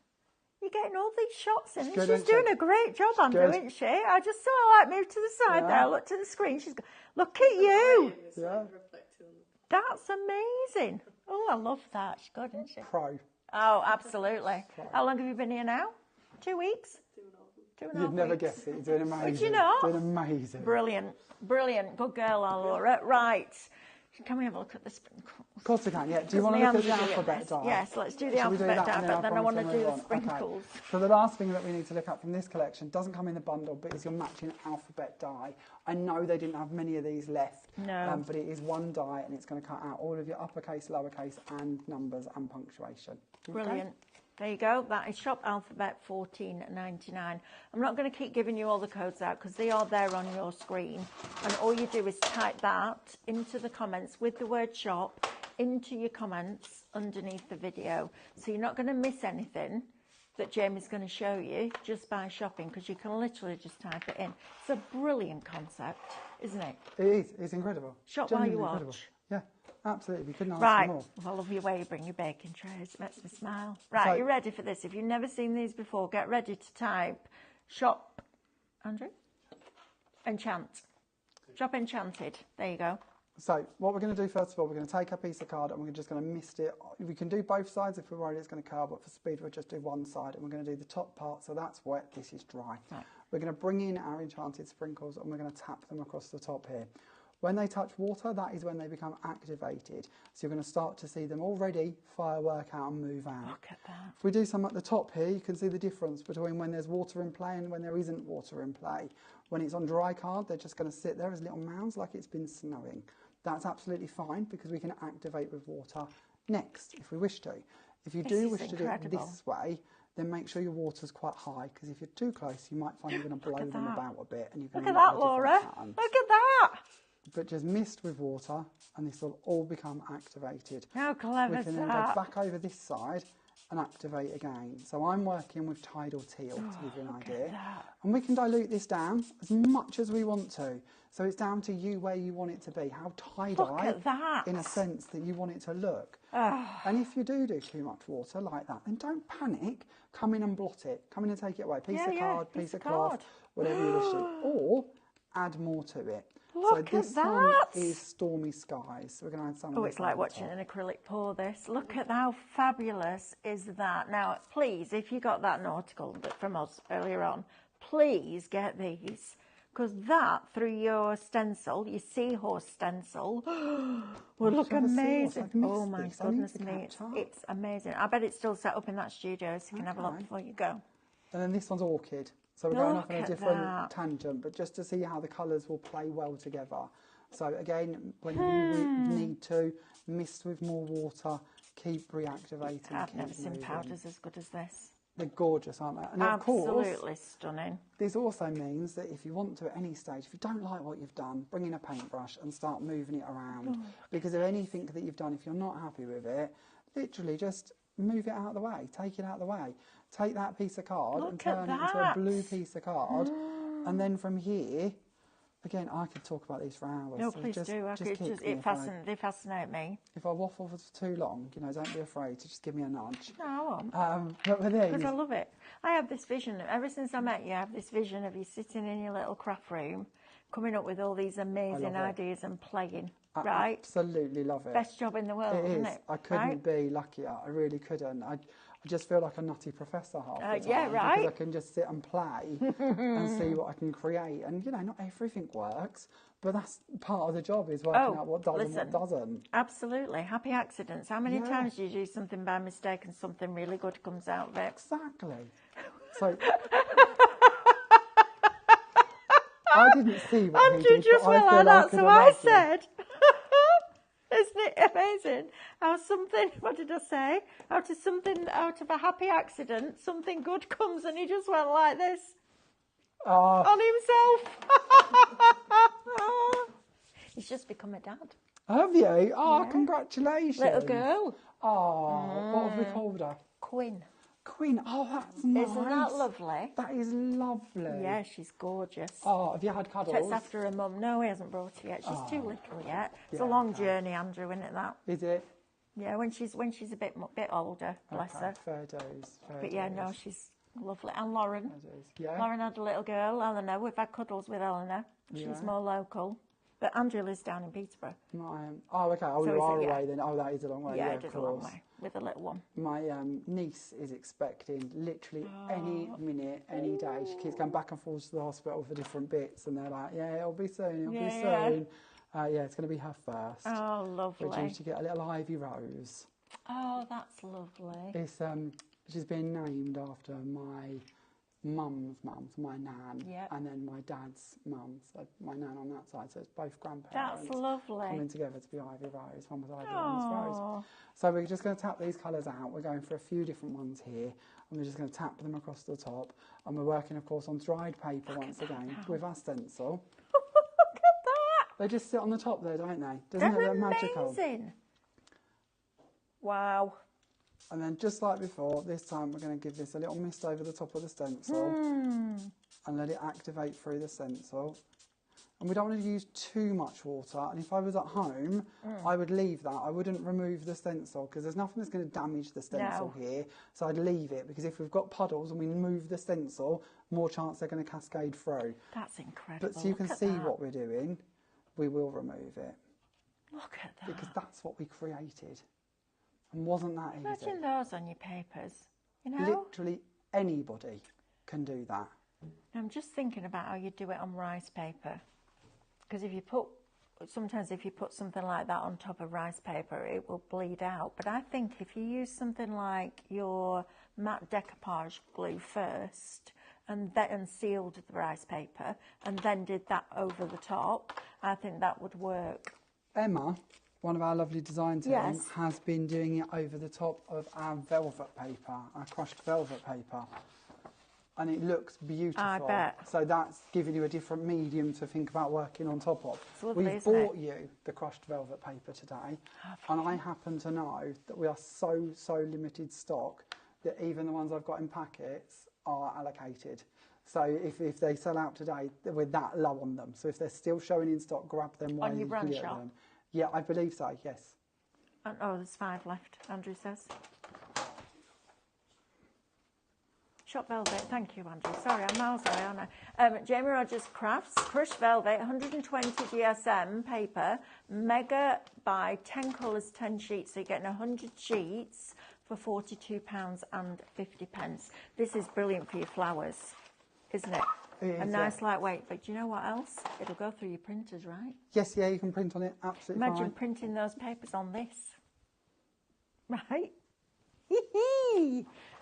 You're getting all these shots in, and Good, she's doing a great job, Andrew, isn't she? I just saw her move to the side there, look to the screen. She's go, look at you. Yeah. That's amazing. Oh, I love that. She's good, isn't she? Pro. Oh, absolutely. How long have you been here now? 2 weeks? 2.5 weeks. You'd never guess it. You're doing amazing. Would you not? Doing amazing. Brilliant. Brilliant. Good girl, Laura. Right. Can we have a look at the sprinkles? Of course we can, yeah. Do you want to look at the alphabet dial? Yes, let's do the alphabet dial, but then I want to do the sprinkles. Okay. So the last thing that we need to look at from this collection doesn't come in the bundle, but is your matching alphabet die. I know they didn't have many of these left, but it is one die, and it's going to cut out all of your uppercase, lowercase, and numbers and punctuation. Okay? Brilliant. There you go. That is Shop Alphabet $14.99. I'm not going to keep giving you all the codes out because they are there on your screen. And all you do is type that into the comments with the word shop into your comments underneath the video. So you're not going to miss anything that Jamie's going to show you just by shopping, because you can literally just type it in. It's a brilliant concept, isn't it? It is. It's incredible. Shop while you watch. Incredible. Yeah. Absolutely, we couldn't ask right. for more. I love your way you bring your baking trays. It makes me smile. Right, So, you ready for this? If you've never seen these before, get ready to type shop, Andrew? Enchant. Shop Enchanted. There you go. So what we're going to do first of all, we're going to take a piece of card and we're just going to mist it. We can do both sides if we're worried it's going to curl, but for speed we'll just do one side, and we're going to do the top part, so that's wet, this is dry. Right. We're going to bring in our enchanted sprinkles and we're going to tap them across the top here. When they touch water, that is when they become activated. So you're going to start to see them already firework out and move out. Look at that. If we do some at the top here, you can see the difference between when there's water in play and when there isn't water in play. When it's on dry card, they're just going to sit there as little mounds like it's been snowing. That's absolutely fine because we can activate with water next if we wish to. If you do wish to do it this way, then make sure your water's quite high, because if you're too close, you might find you're going to blow them about a bit. And you can Look at that, Laura. Look at that. But just mist with water, and this will all become activated. How clever is that? We can then go back over this side and activate again. So I'm working with tidal teal to give you an idea. And we can dilute this down as much as we want to. So it's down to you where you want it to be, how tie-dye, in a sense that you want it to look. And if you do too much water like that, then don't panic. Come in and blot it. Come in and take it away. Piece of card, piece of cloth, whatever you wish to. Or add more to it. Look so this at that. one is Stormy Skies. So we're going to add some. Oh, it's like watching an acrylic pour this. Look at how fabulous is that. Now, please, if you got that nautical from us earlier on, please get these. Because that, through your stencil, your seahorse stencil, would look amazing. Oh my goodness me, it's amazing. I bet it's still set up in that studio, so you can have a look before you go. And then this one's Orchid. So we're going off on a different tangent, but just to see how the colours will play well together. So again, when you need to, mist with more water, keep reactivating. I've never seen powders as good as this. They're gorgeous, aren't they? And absolutely of course, stunning. This also means that if you want to at any stage, if you don't like what you've done, bring in a paintbrush and start moving it around. Because of anything that you've done, if you're not happy with it, literally just move it out of the way, take it out of the way. Take that piece of card and turn it into a blue piece of card. And then from here, again, I could talk about these for hours. No, so please do. They fascinate me. If I waffle for too long, don't be afraid to just give me a nudge. No, I won't. But with these, because I love it. I have this vision, ever since I met you, I have this vision of you sitting in your little craft room, coming up with all I ideas and playing. Right? Absolutely love it. Best job in the world, isn't it? I couldn't be luckier. I really couldn't. I just feel like a nutty professor half the time. Yeah, right. Because I can just sit and play and see what I can create. And, not everything works, but that's part of the job, is working out what does and what doesn't. Absolutely. Happy accidents. How many times do you do something by mistake and something really good comes out of it? Exactly. So I didn't see what Andrew just went like that, so I said... Isn't it amazing how what did I say? Out of a happy accident, something good comes, and he just went like this on himself. He's just become a dad. Have you? Oh, congratulations. Little girl. Oh, what have we called her? Quinn. Queen, oh, that's nice. Isn't that lovely? That is lovely. Yeah, she's gorgeous. Oh, have you had cuddles? Takes after her mum. No, he hasn't brought her yet. She's too little yet. It's a Yeah, long journey, Andrew, isn't it, that? Is it? Yeah, when she's a bit older, bless her. Fair dues. But yeah, no, she's lovely. And Lauren. Fair dues. Yeah. Lauren had a little girl, Eleanor. We've had cuddles with Eleanor. She's more local. But Andrew lives down in Peterborough. Oh, okay. Oh, So you is are it, yeah. away then. Oh, that is a long way. Yeah, Yeah, it is a long way with a little one. My niece is expecting literally any minute, any day. She keeps going back and forth to the hospital for different bits, and they're like, "Yeah, it'll be soon. It'll be soon." Yeah, it's going to be her first. Oh, lovely. We're due to get a little Ivy Rose. Oh, that's lovely. It's she's been named after my mum's mum, so my nan, and then my dad's mum, so my nan on that side. So it's both grandparents. That's lovely. Coming together to be Ivy Rose. One was Ivy, one was Rose. So we're just going to tap these colours out. We're going for a few different ones here, and we're just going to tap them across the top. And we're working, of course, on dried paper once again with our stencil. Look at that! They just sit on the top there, don't they? Doesn't it look magical? Amazing. Wow. And then just like before, this time we're going to give this a little mist over the top of the stencil and let it activate through the stencil. And we don't want to use too much water. And if I was at home, I would leave that. I wouldn't remove the stencil because there's nothing that's going to damage the stencil here. So I'd leave it because if we've got puddles and we move the stencil, more chance they're going to cascade through. That's incredible. But so you can see what we're doing, we will remove it. Look at that. Because that's what we created. And wasn't that easy? Imagine those on your papers, you know? Literally anybody can do that. I'm just thinking about how you do it on rice paper. Because sometimes if you put something like that on top of rice paper, it will bleed out. But I think if you use something like your matte decoupage glue first, and then sealed the rice paper, and then did that over the top, I think that would work. Emma, one of our lovely design team, has been doing it over the top of our velvet paper, our crushed velvet paper. And it looks beautiful. I bet. So that's giving you a different medium to think about working on top of. It's lovely, We've isn't bought you the crushed velvet paper today. And I happen to know that we are so limited stock that even the ones I've got in packets are allocated. So if they sell out today, we're that low on them. So if they're still showing in stock, grab them while you can get them. Yeah, I believe so, yes. Oh, there's 5 left, Andrew says. Shop Velvet, thank you, Andrew. Sorry, I'm miles away, aren't I? Jamie Rodgers Crafts, Crushed Velvet, 120 GSM paper, mega by 10 colours, 10 sheets. So you're getting 100 sheets for £42.50. This is brilliant for your flowers, isn't it? A nice lightweight, but do you know what else? It'll go through your printers, right? Yes, yeah, you can print on it, absolutely Imagine fine. printing those papers on this. Right?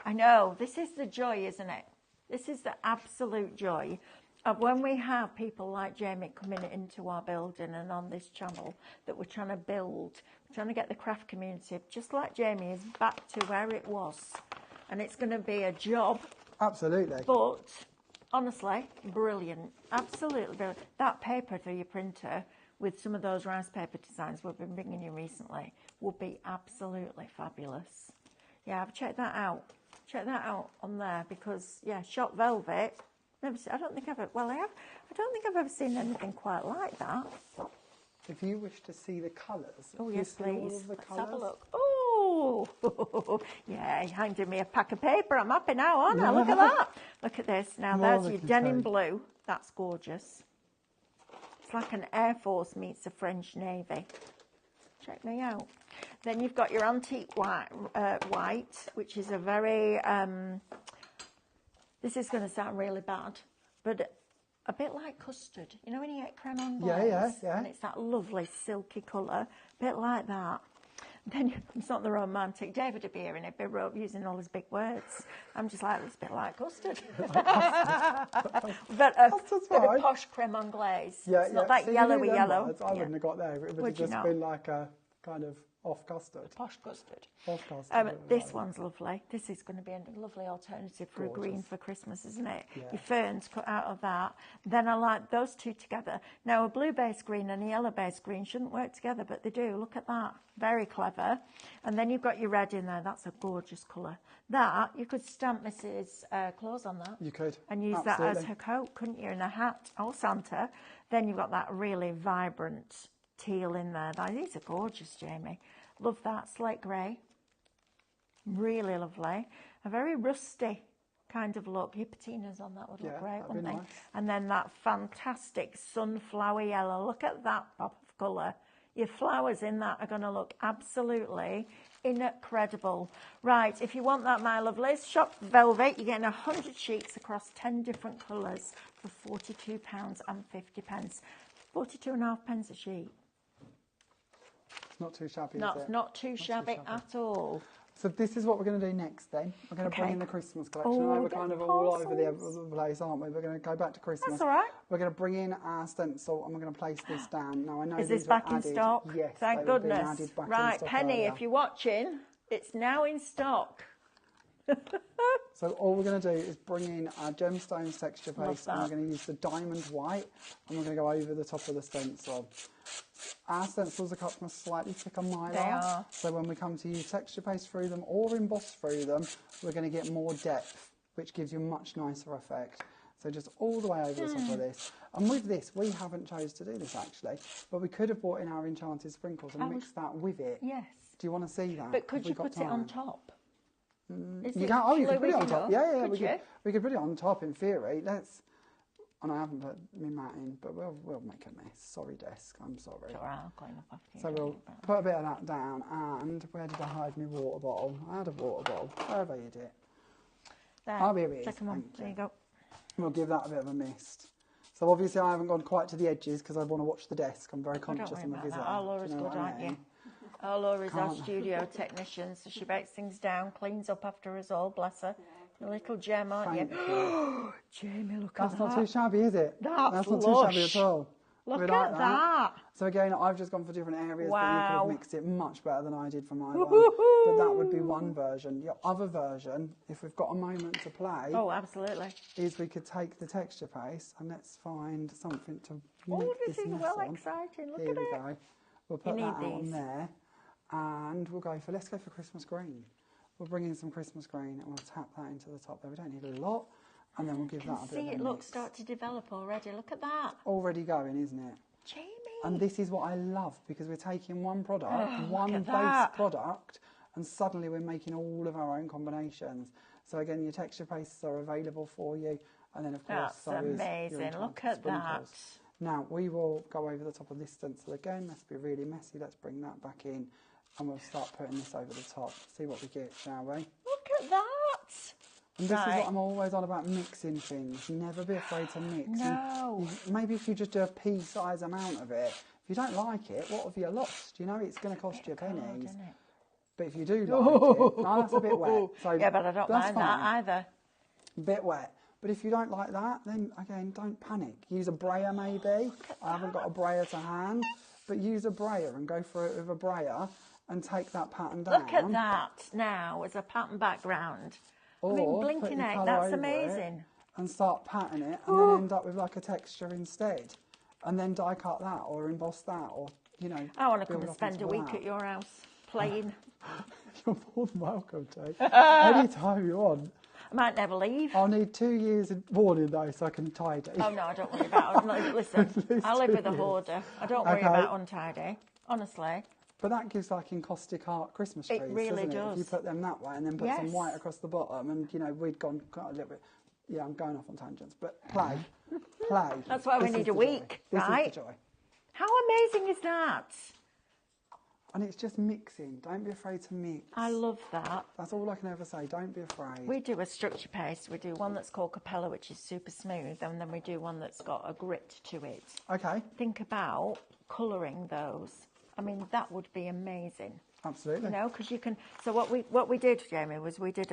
I know, this is the joy, isn't it? This is the absolute joy of when we have people like Jamie coming into our building and on this channel that we're trying to build, we're trying to get the craft community, just like Jamie, is back to where it was. And it's going to be a job. Absolutely. But honestly, brilliant. Absolutely brilliant. That paper through your printer with some of those rice paper designs we've been bringing you recently would be absolutely fabulous. Yeah, I've checked that out. Check that out on there because, yeah, Shop Velvet. I don't think I've ever seen anything quite like that. If you wish to see the colours, oh yes, please. Let's have a look. Oh, yeah, he handed me a pack of paper. I'm happy now, aren't I? Look at that. Look at this. Now, there's your denim blue. That's gorgeous. It's like an Air Force meets a French Navy. Check me out. Then you've got your antique white, which is a very, this is going to sound really bad, but a bit like custard. You know when you get creme anglaise? Yeah. And it's that lovely silky colour, a bit like that. Then it's not the romantic. David would be hearing it, bit using all his big words. I'm just like, it's a bit like custard. But a posh creme anglaise. Yeah, it's not that yellowy yellow. I wouldn't have got there. It would have just been like a kind of Off custard. Posh custard. Off custard. This one's lovely. This is going to be a lovely alternative for a green for Christmas, isn't it? Yeah. Your ferns cut out of that. Then I like those two together. Now, a blue-based green and a yellow-based green shouldn't work together, but they do. Look at that. Very clever. And then you've got your red in there. That's a gorgeous colour. That, you could stamp Mrs. Claus on that. You could. And use that as her coat, couldn't you? And a hat. Oh, Santa. Then you've got that really vibrant teal in there. These are gorgeous, Jamie. Love that. Slate grey. Really lovely. A very rusty kind of look. Your patinas on that would look great, wouldn't they? Nice. And then that fantastic sunflower yellow. Look at that pop of colour. Your flowers in that are going to look absolutely incredible. Right, if you want that, my lovelies, shop Velvet. You're getting 100 sheets across 10 different colours for £42.50. 42.5 a sheet. It's not too shabby, No, is it? it's not too shabby at all. So this is what we're going to do next then. We're going to bring in the Christmas collection. I know we're kind of all over the place, aren't we? We're going to go back to Christmas. That's all right. We're going to bring in our stencil and we're going to place this down. Now I know is this back in stock? Yes. Thank goodness. Right, Penny, if you're watching, it's now in stock. So all we're going to do is bring in our gemstones texture paste and we're going to use the diamond white and we're going to go over the top of the stencil. Our stencils are cut from a slightly thicker mylar. They are. So when we come to use texture paste through them or emboss through them, we're going to get more depth, which gives you a much nicer effect. So just all the way over the top of this. And with this, we haven't chose to do this actually, but we could have brought in our enchanted sprinkles and mixed that with it. Yes. Do you want to see that? But could you put it on top? You could put it on top. Yeah, we could put it on top in theory. And I haven't put my mat in, but we'll make a mess. Sorry, desk. I'm sorry. All right, I'll clean up after you. So we'll put a bit of that down. And where did I hide my water bottle? I had a water bottle. Where have I hid it? There. Oh, here it is. Second one. There you go. We'll give that a bit of a mist. So obviously I haven't gone quite to the edges because I want to watch the desk. I'm very conscious I'm a visitor. Oh, Laura's good, aren't you? Oh, Laura's our studio technician, so she breaks things down, cleans up after us all, bless her. A little gem, aren't you? Jamie, look at that. That's not too shabby, is it? That's not too shabby at all. Look at that. So again, I've just gone for different areas, but you could have mixed it much better than I did for my one. But that would be one version. Your other version, if we've got a moment to play, absolutely, is we could take the texture paste and let's find something to make this is mess well on. exciting. Look Here at we it. go. We'll put that out on there, and let's go for Christmas green. We'll bring in some Christmas green and we'll tap that into the top there. We don't need a lot, and then we'll give that a bit of a mix. See, it start to develop already. Look at that. Already going, isn't it? Jamie. And this is what I love, because we're taking one product, one base product, and suddenly we're making all of our own combinations. So again, your texture pastes are available for you, and then of course, that's amazing. Look at that. Now we will go over the top of this stencil again. Let's be really messy. Let's bring that back in. And we'll start putting this over the top. See what we get, shall we? Look at that! And this is what I'm always on about, mixing things. Never be afraid to mix. No. Maybe if you just do a pea-size amount of it, if you don't like it, what have you lost? You know, it's going to cost you pennies. But if you do like it, no, that's a bit wet. So yeah, but I don't mind that either. A bit wet. But if you don't like that, then again, don't panic. Use a brayer maybe. I haven't got a brayer to hand, but use a brayer and go for it with a brayer. And take that pattern down. Look at that now as a pattern background. Or I mean, blinking out, that's amazing. And start patting it and then end up with like a texture instead. And then die cut that or emboss that or, you know. I want to come and spend a week at your house playing. You're more than welcome to. Anytime you want. I might never leave. I'll need 2 years of warning though so I can tidy. Oh no, I don't worry about it. Listen, I live with a hoarder. I don't worry about untidy, honestly. But that gives like encaustic art Christmas trees, really doesn't it? does. If you put them that way and then put some white across the bottom, and you know we'd gone quite a little bit. Yeah, I'm going off on tangents, but play. That's why we need a week, right? This is the joy. How amazing is that? And it's just mixing. Don't be afraid to mix. I love that. That's all I can ever say. Don't be afraid. We do a structure paste. We do one that's called Capella, which is super smooth, and then we do one that's got a grit to it. Okay. Think about colouring those. I mean, that would be amazing. Absolutely. You know, because you can. So what we did, Jamie, was we did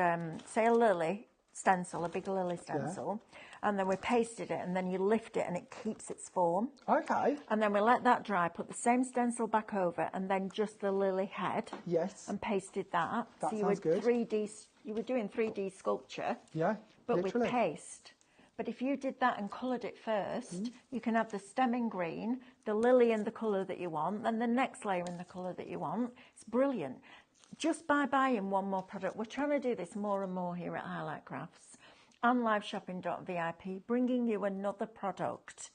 say a lily. stencil, a big lily stencil, and then we pasted it, and then you lift it and it keeps its form. Okay. And then we let that dry, put the same stencil back over, and then just the lily head. Yes. And pasted that. That so sounds good. You were doing 3D sculpture. Yeah, but literally. with paste. But if you did that and coloured it first, you can have the stem in green, the lily in the colour that you want, then the next layer in the colour that you want. It's brilliant. Just by buying one more product, we're trying to do this more and more here at Highlight Crafts and liveshopping.vip, bringing you another product.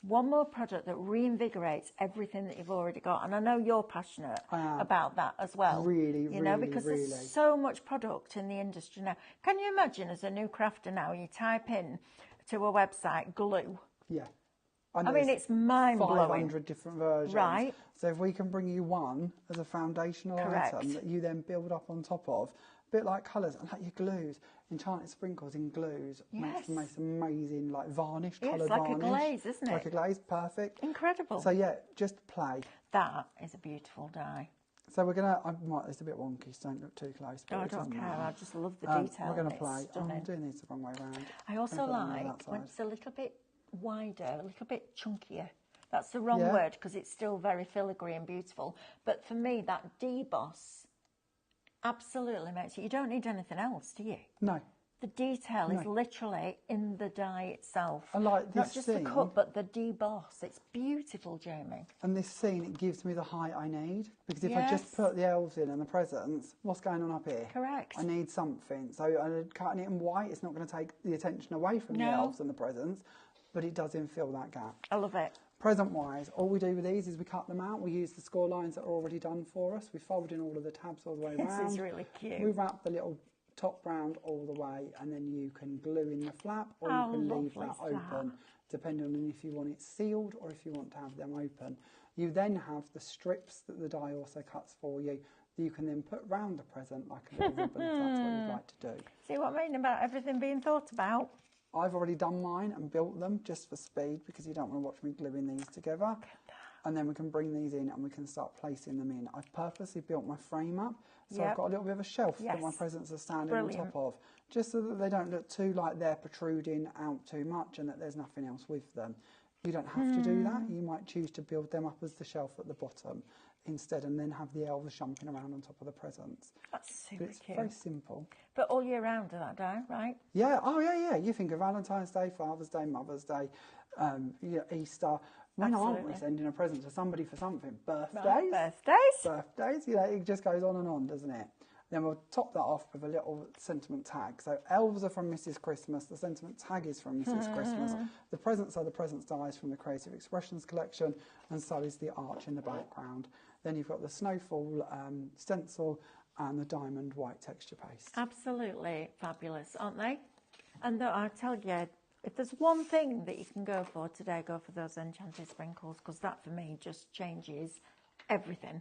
One more product that reinvigorates everything that you've already got. And I know you're passionate about that as well. Really, you know, because there's so much product in the industry now. Can you imagine as a new crafter now, you type in to a website glue? Yeah. I mean, it's mind-blowing. 500 different versions. Right. So if we can bring you one as a foundational item that you then build up on top of, a bit like colours, and like your glues, enchanted sprinkles in glues makes the most amazing, like varnish, coloured varnish. It's like a glaze, isn't it? Like a glaze, perfect. Incredible. So yeah, just play. That is a beautiful die. So we're going to, it's a bit wonky, so don't look too close. But I don't care, I just love the detail. We're going to play. Stunning. I'm doing this the wrong way around. I also like when it's a little bit wider, a little bit chunkier. That's the wrong word because it's still very filigree and beautiful. But for me, that deboss absolutely makes it. You don't need anything else, do you? No. The detail is literally in the die itself. I like this Not just scene. the cut, but the deboss. It's beautiful, Jamie. And this scene, it gives me the height I need. Because if I just put the elves in and the presents, what's going on up here? Correct. I need something. So cutting it in white, it's not going to take the attention away from the elves and the presents, but it does fill that gap. I love it. Present-wise, all we do with these is we cut them out. We use the score lines that are already done for us. We fold in all of the tabs all the way around. This is really cute. We wrap the little top round all the way, and then you can glue in the flap, or you can leave that open, depending on if you want it sealed or if you want to have them open. You then have the strips that the die also cuts for you that you can then put round the present like a little ribbon if that's what you'd like to do. See what I mean about everything being thought about? I've already done mine and built them just for speed because you don't want to watch me gluing these together. And then we can bring these in and we can start placing them in. I've purposely built my frame up, so I've got a little bit of a shelf that my presents are standing on top of, just so that they don't look too like they're protruding out too much and that there's nothing else with them. You don't have to do that. You might choose to build them up as the shelf at the bottom instead, and then have the elves jumping around on top of the presents. That's super It's cute. very simple. But all year round that day, right? Yeah, oh yeah. You think of Valentine's Day, Father's Day, Mother's Day, Easter. When aren't we sending a present to somebody for something? Birthdays? Birthdays, it just goes on and on, doesn't it? Then we'll top that off with a little sentiment tag. So elves are from Mrs. Christmas, the sentiment tag is from Mrs. Christmas, the presents are the presents dies from the Creative Expressions collection, and so is the arch in the background. Then you've got the snowfall stencil and the diamond white texture paste. Absolutely fabulous, aren't they? And I tell you, if there's one thing that you can go for today, go for those enchanted sprinkles, because that for me just changes everything.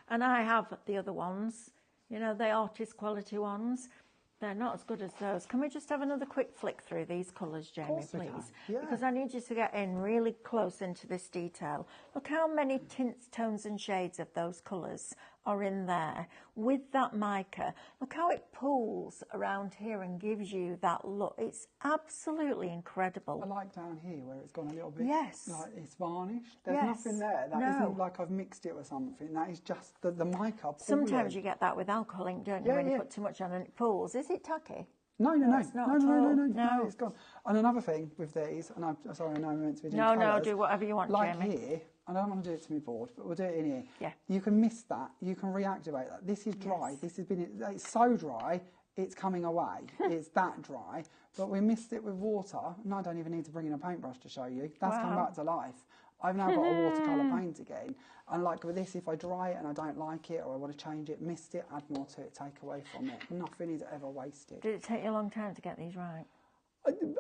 And I have the other ones, you know, the artist quality ones. They're not as good as those. Can we just have another quick flick through these colours, Jamie, please? Because I need you to get in really close into this detail. Look how many tints, tones and shades of those colours are in there with that mica. Look how it pulls around here and gives you that look. It's absolutely incredible. I like down here where it's gone a little bit, like it's varnished. There's nothing there. That isn't like I've mixed it with something. That is just the mica pulling. Sometimes you get that with alcohol ink, don't you, when you put too much on and it pulls. Is it tacky? No, it's not at all. No, it's gone. And another thing with these, and I'm sorry, I know we're meant to be doing colours. Do whatever you want, like Jamie. Here, I don't want to do it to my board, but we'll do it in here. Yeah. You can mist that. You can reactivate that. This is dry. This has been, it's so dry, it's coming away. It's that dry. But we mist it with water, and I don't even need to bring in a paintbrush to show you. That's come back to life. I've now got a watercolour paint again. And like with this, if I dry it and I don't like it or I want to change it, mist it, add more to it, take away from it. Nothing is ever wasted. Did it take you a long time to get these right?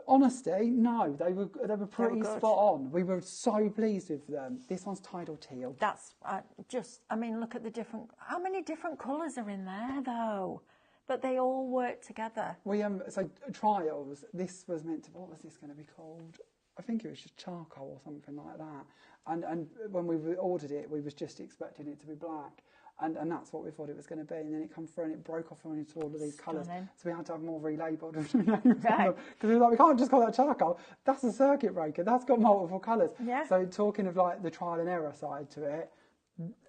Honestly, no. They were pretty spot on. We were so pleased with them. This one's tidal teal. That's I mean, look at the different. How many different colours are in there, though? But they all work together. We so trials. This was meant to. What was this going to be called? I think it was just charcoal or something like that. And when we ordered it, we was just expecting it to be black. And that's what we thought it was going to be. And then it come through and it broke off into all of these colours. Stunning. So we had to have more relabelled names on them. Right. Because we were like, we can't just call that charcoal. That's a circuit breaker. That's got multiple colours. Yeah. So talking of like the trial and error side to it,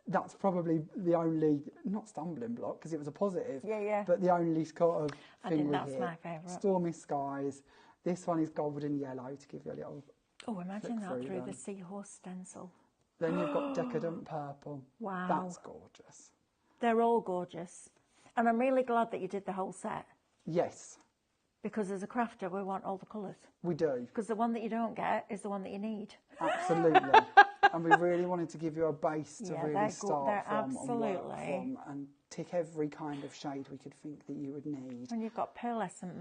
that's probably the only, not stumbling block, because it was a positive, but the only sort of I thing think we that's hit. my favourite. Stormy skies. This one is gold and yellow, to give you a little Oh, imagine flick that through them. the seahorse stencil. Then you've got decadent purple. Wow. That's gorgeous. They're all gorgeous. And I'm really glad that you did the whole set. Yes, Because as a crafter, we want all the colours. we do. Because the one that you don't get is the one that you need. Absolutely. And we really wanted to give you a base to Yeah, really they're start from and absolutely. work from and tick every kind of shade we could think that you would need. And you've got pearlescent,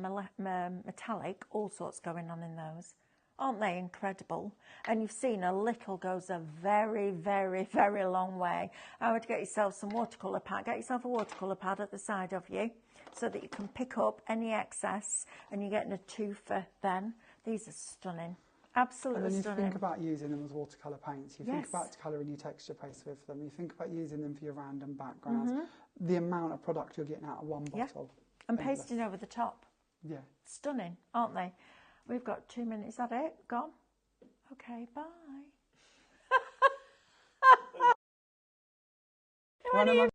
metallic, all sorts going on in those. Aren't they incredible? And you've seen a little goes a very, very, very long way. I would get yourself some watercolour pad. Get yourself a watercolour pad at the side of you so that you can pick up any excess and you're getting a twofer then. These are stunning. Absolutely And then you stunning. think about using them as watercolour paints. You think Yes. about colouring your texture paste with them. You think about using them for your random backgrounds. Mm-hmm. The amount of product you're getting out of one bottle. And endless. pasting over the top. Yeah. Stunning, aren't they? We've got 2 minutes. Is that it? Gone? Okay, bye. When am I-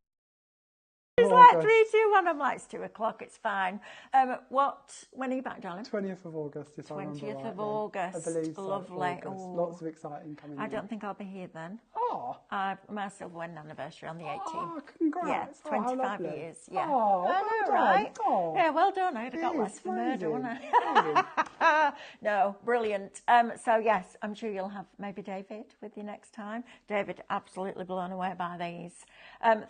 It's like 3, 2, 1. I'm like, it's 2 o'clock, it's fine. When are you back, darling? 20th of August, if I remember 20th of rightly. August. I believe so. Lovely. August. Oh. Lots of exciting coming I in. don't think I'll be here then. Oh, My silver wedding anniversary on the 18th. oh, congrats. Yeah, it's Oh, how 25 lovely. years. Yeah. Oh, I well know, done. right? Oh. Yeah, well done. I'd have got It less is for murder, wouldn't amazing. I? No, brilliant. So, yes, I'm sure you'll have maybe David with you next time. David, absolutely blown away by these.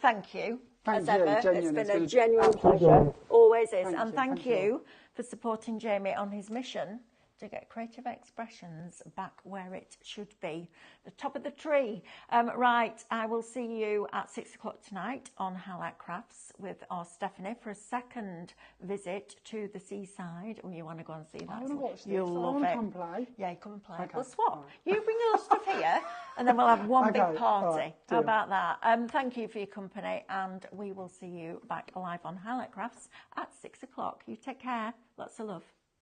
Thank you. Thank as you, ever. genuine. It's It's been a been genuine absolute pleasure. joy. Always is. Thank And you, thank thank you you. for supporting Jamie on his mission to get creative expressions back where it should be, the top of the tree. Right, I will see you at 6 o'clock tonight on Highlight Crafts with our Stephanie for a second visit to the seaside. Oh, you want to go and see that? I want to watch this. You'll I love want to it. come play. Yeah, you come and play. Okay, We'll swap. all right. You bring your stuff here, and then we'll have one Okay, big all party. right, How deal. about that? Thank you for your company, and we will see you back live on Highlight Crafts at 6 o'clock. You take care. Lots of love.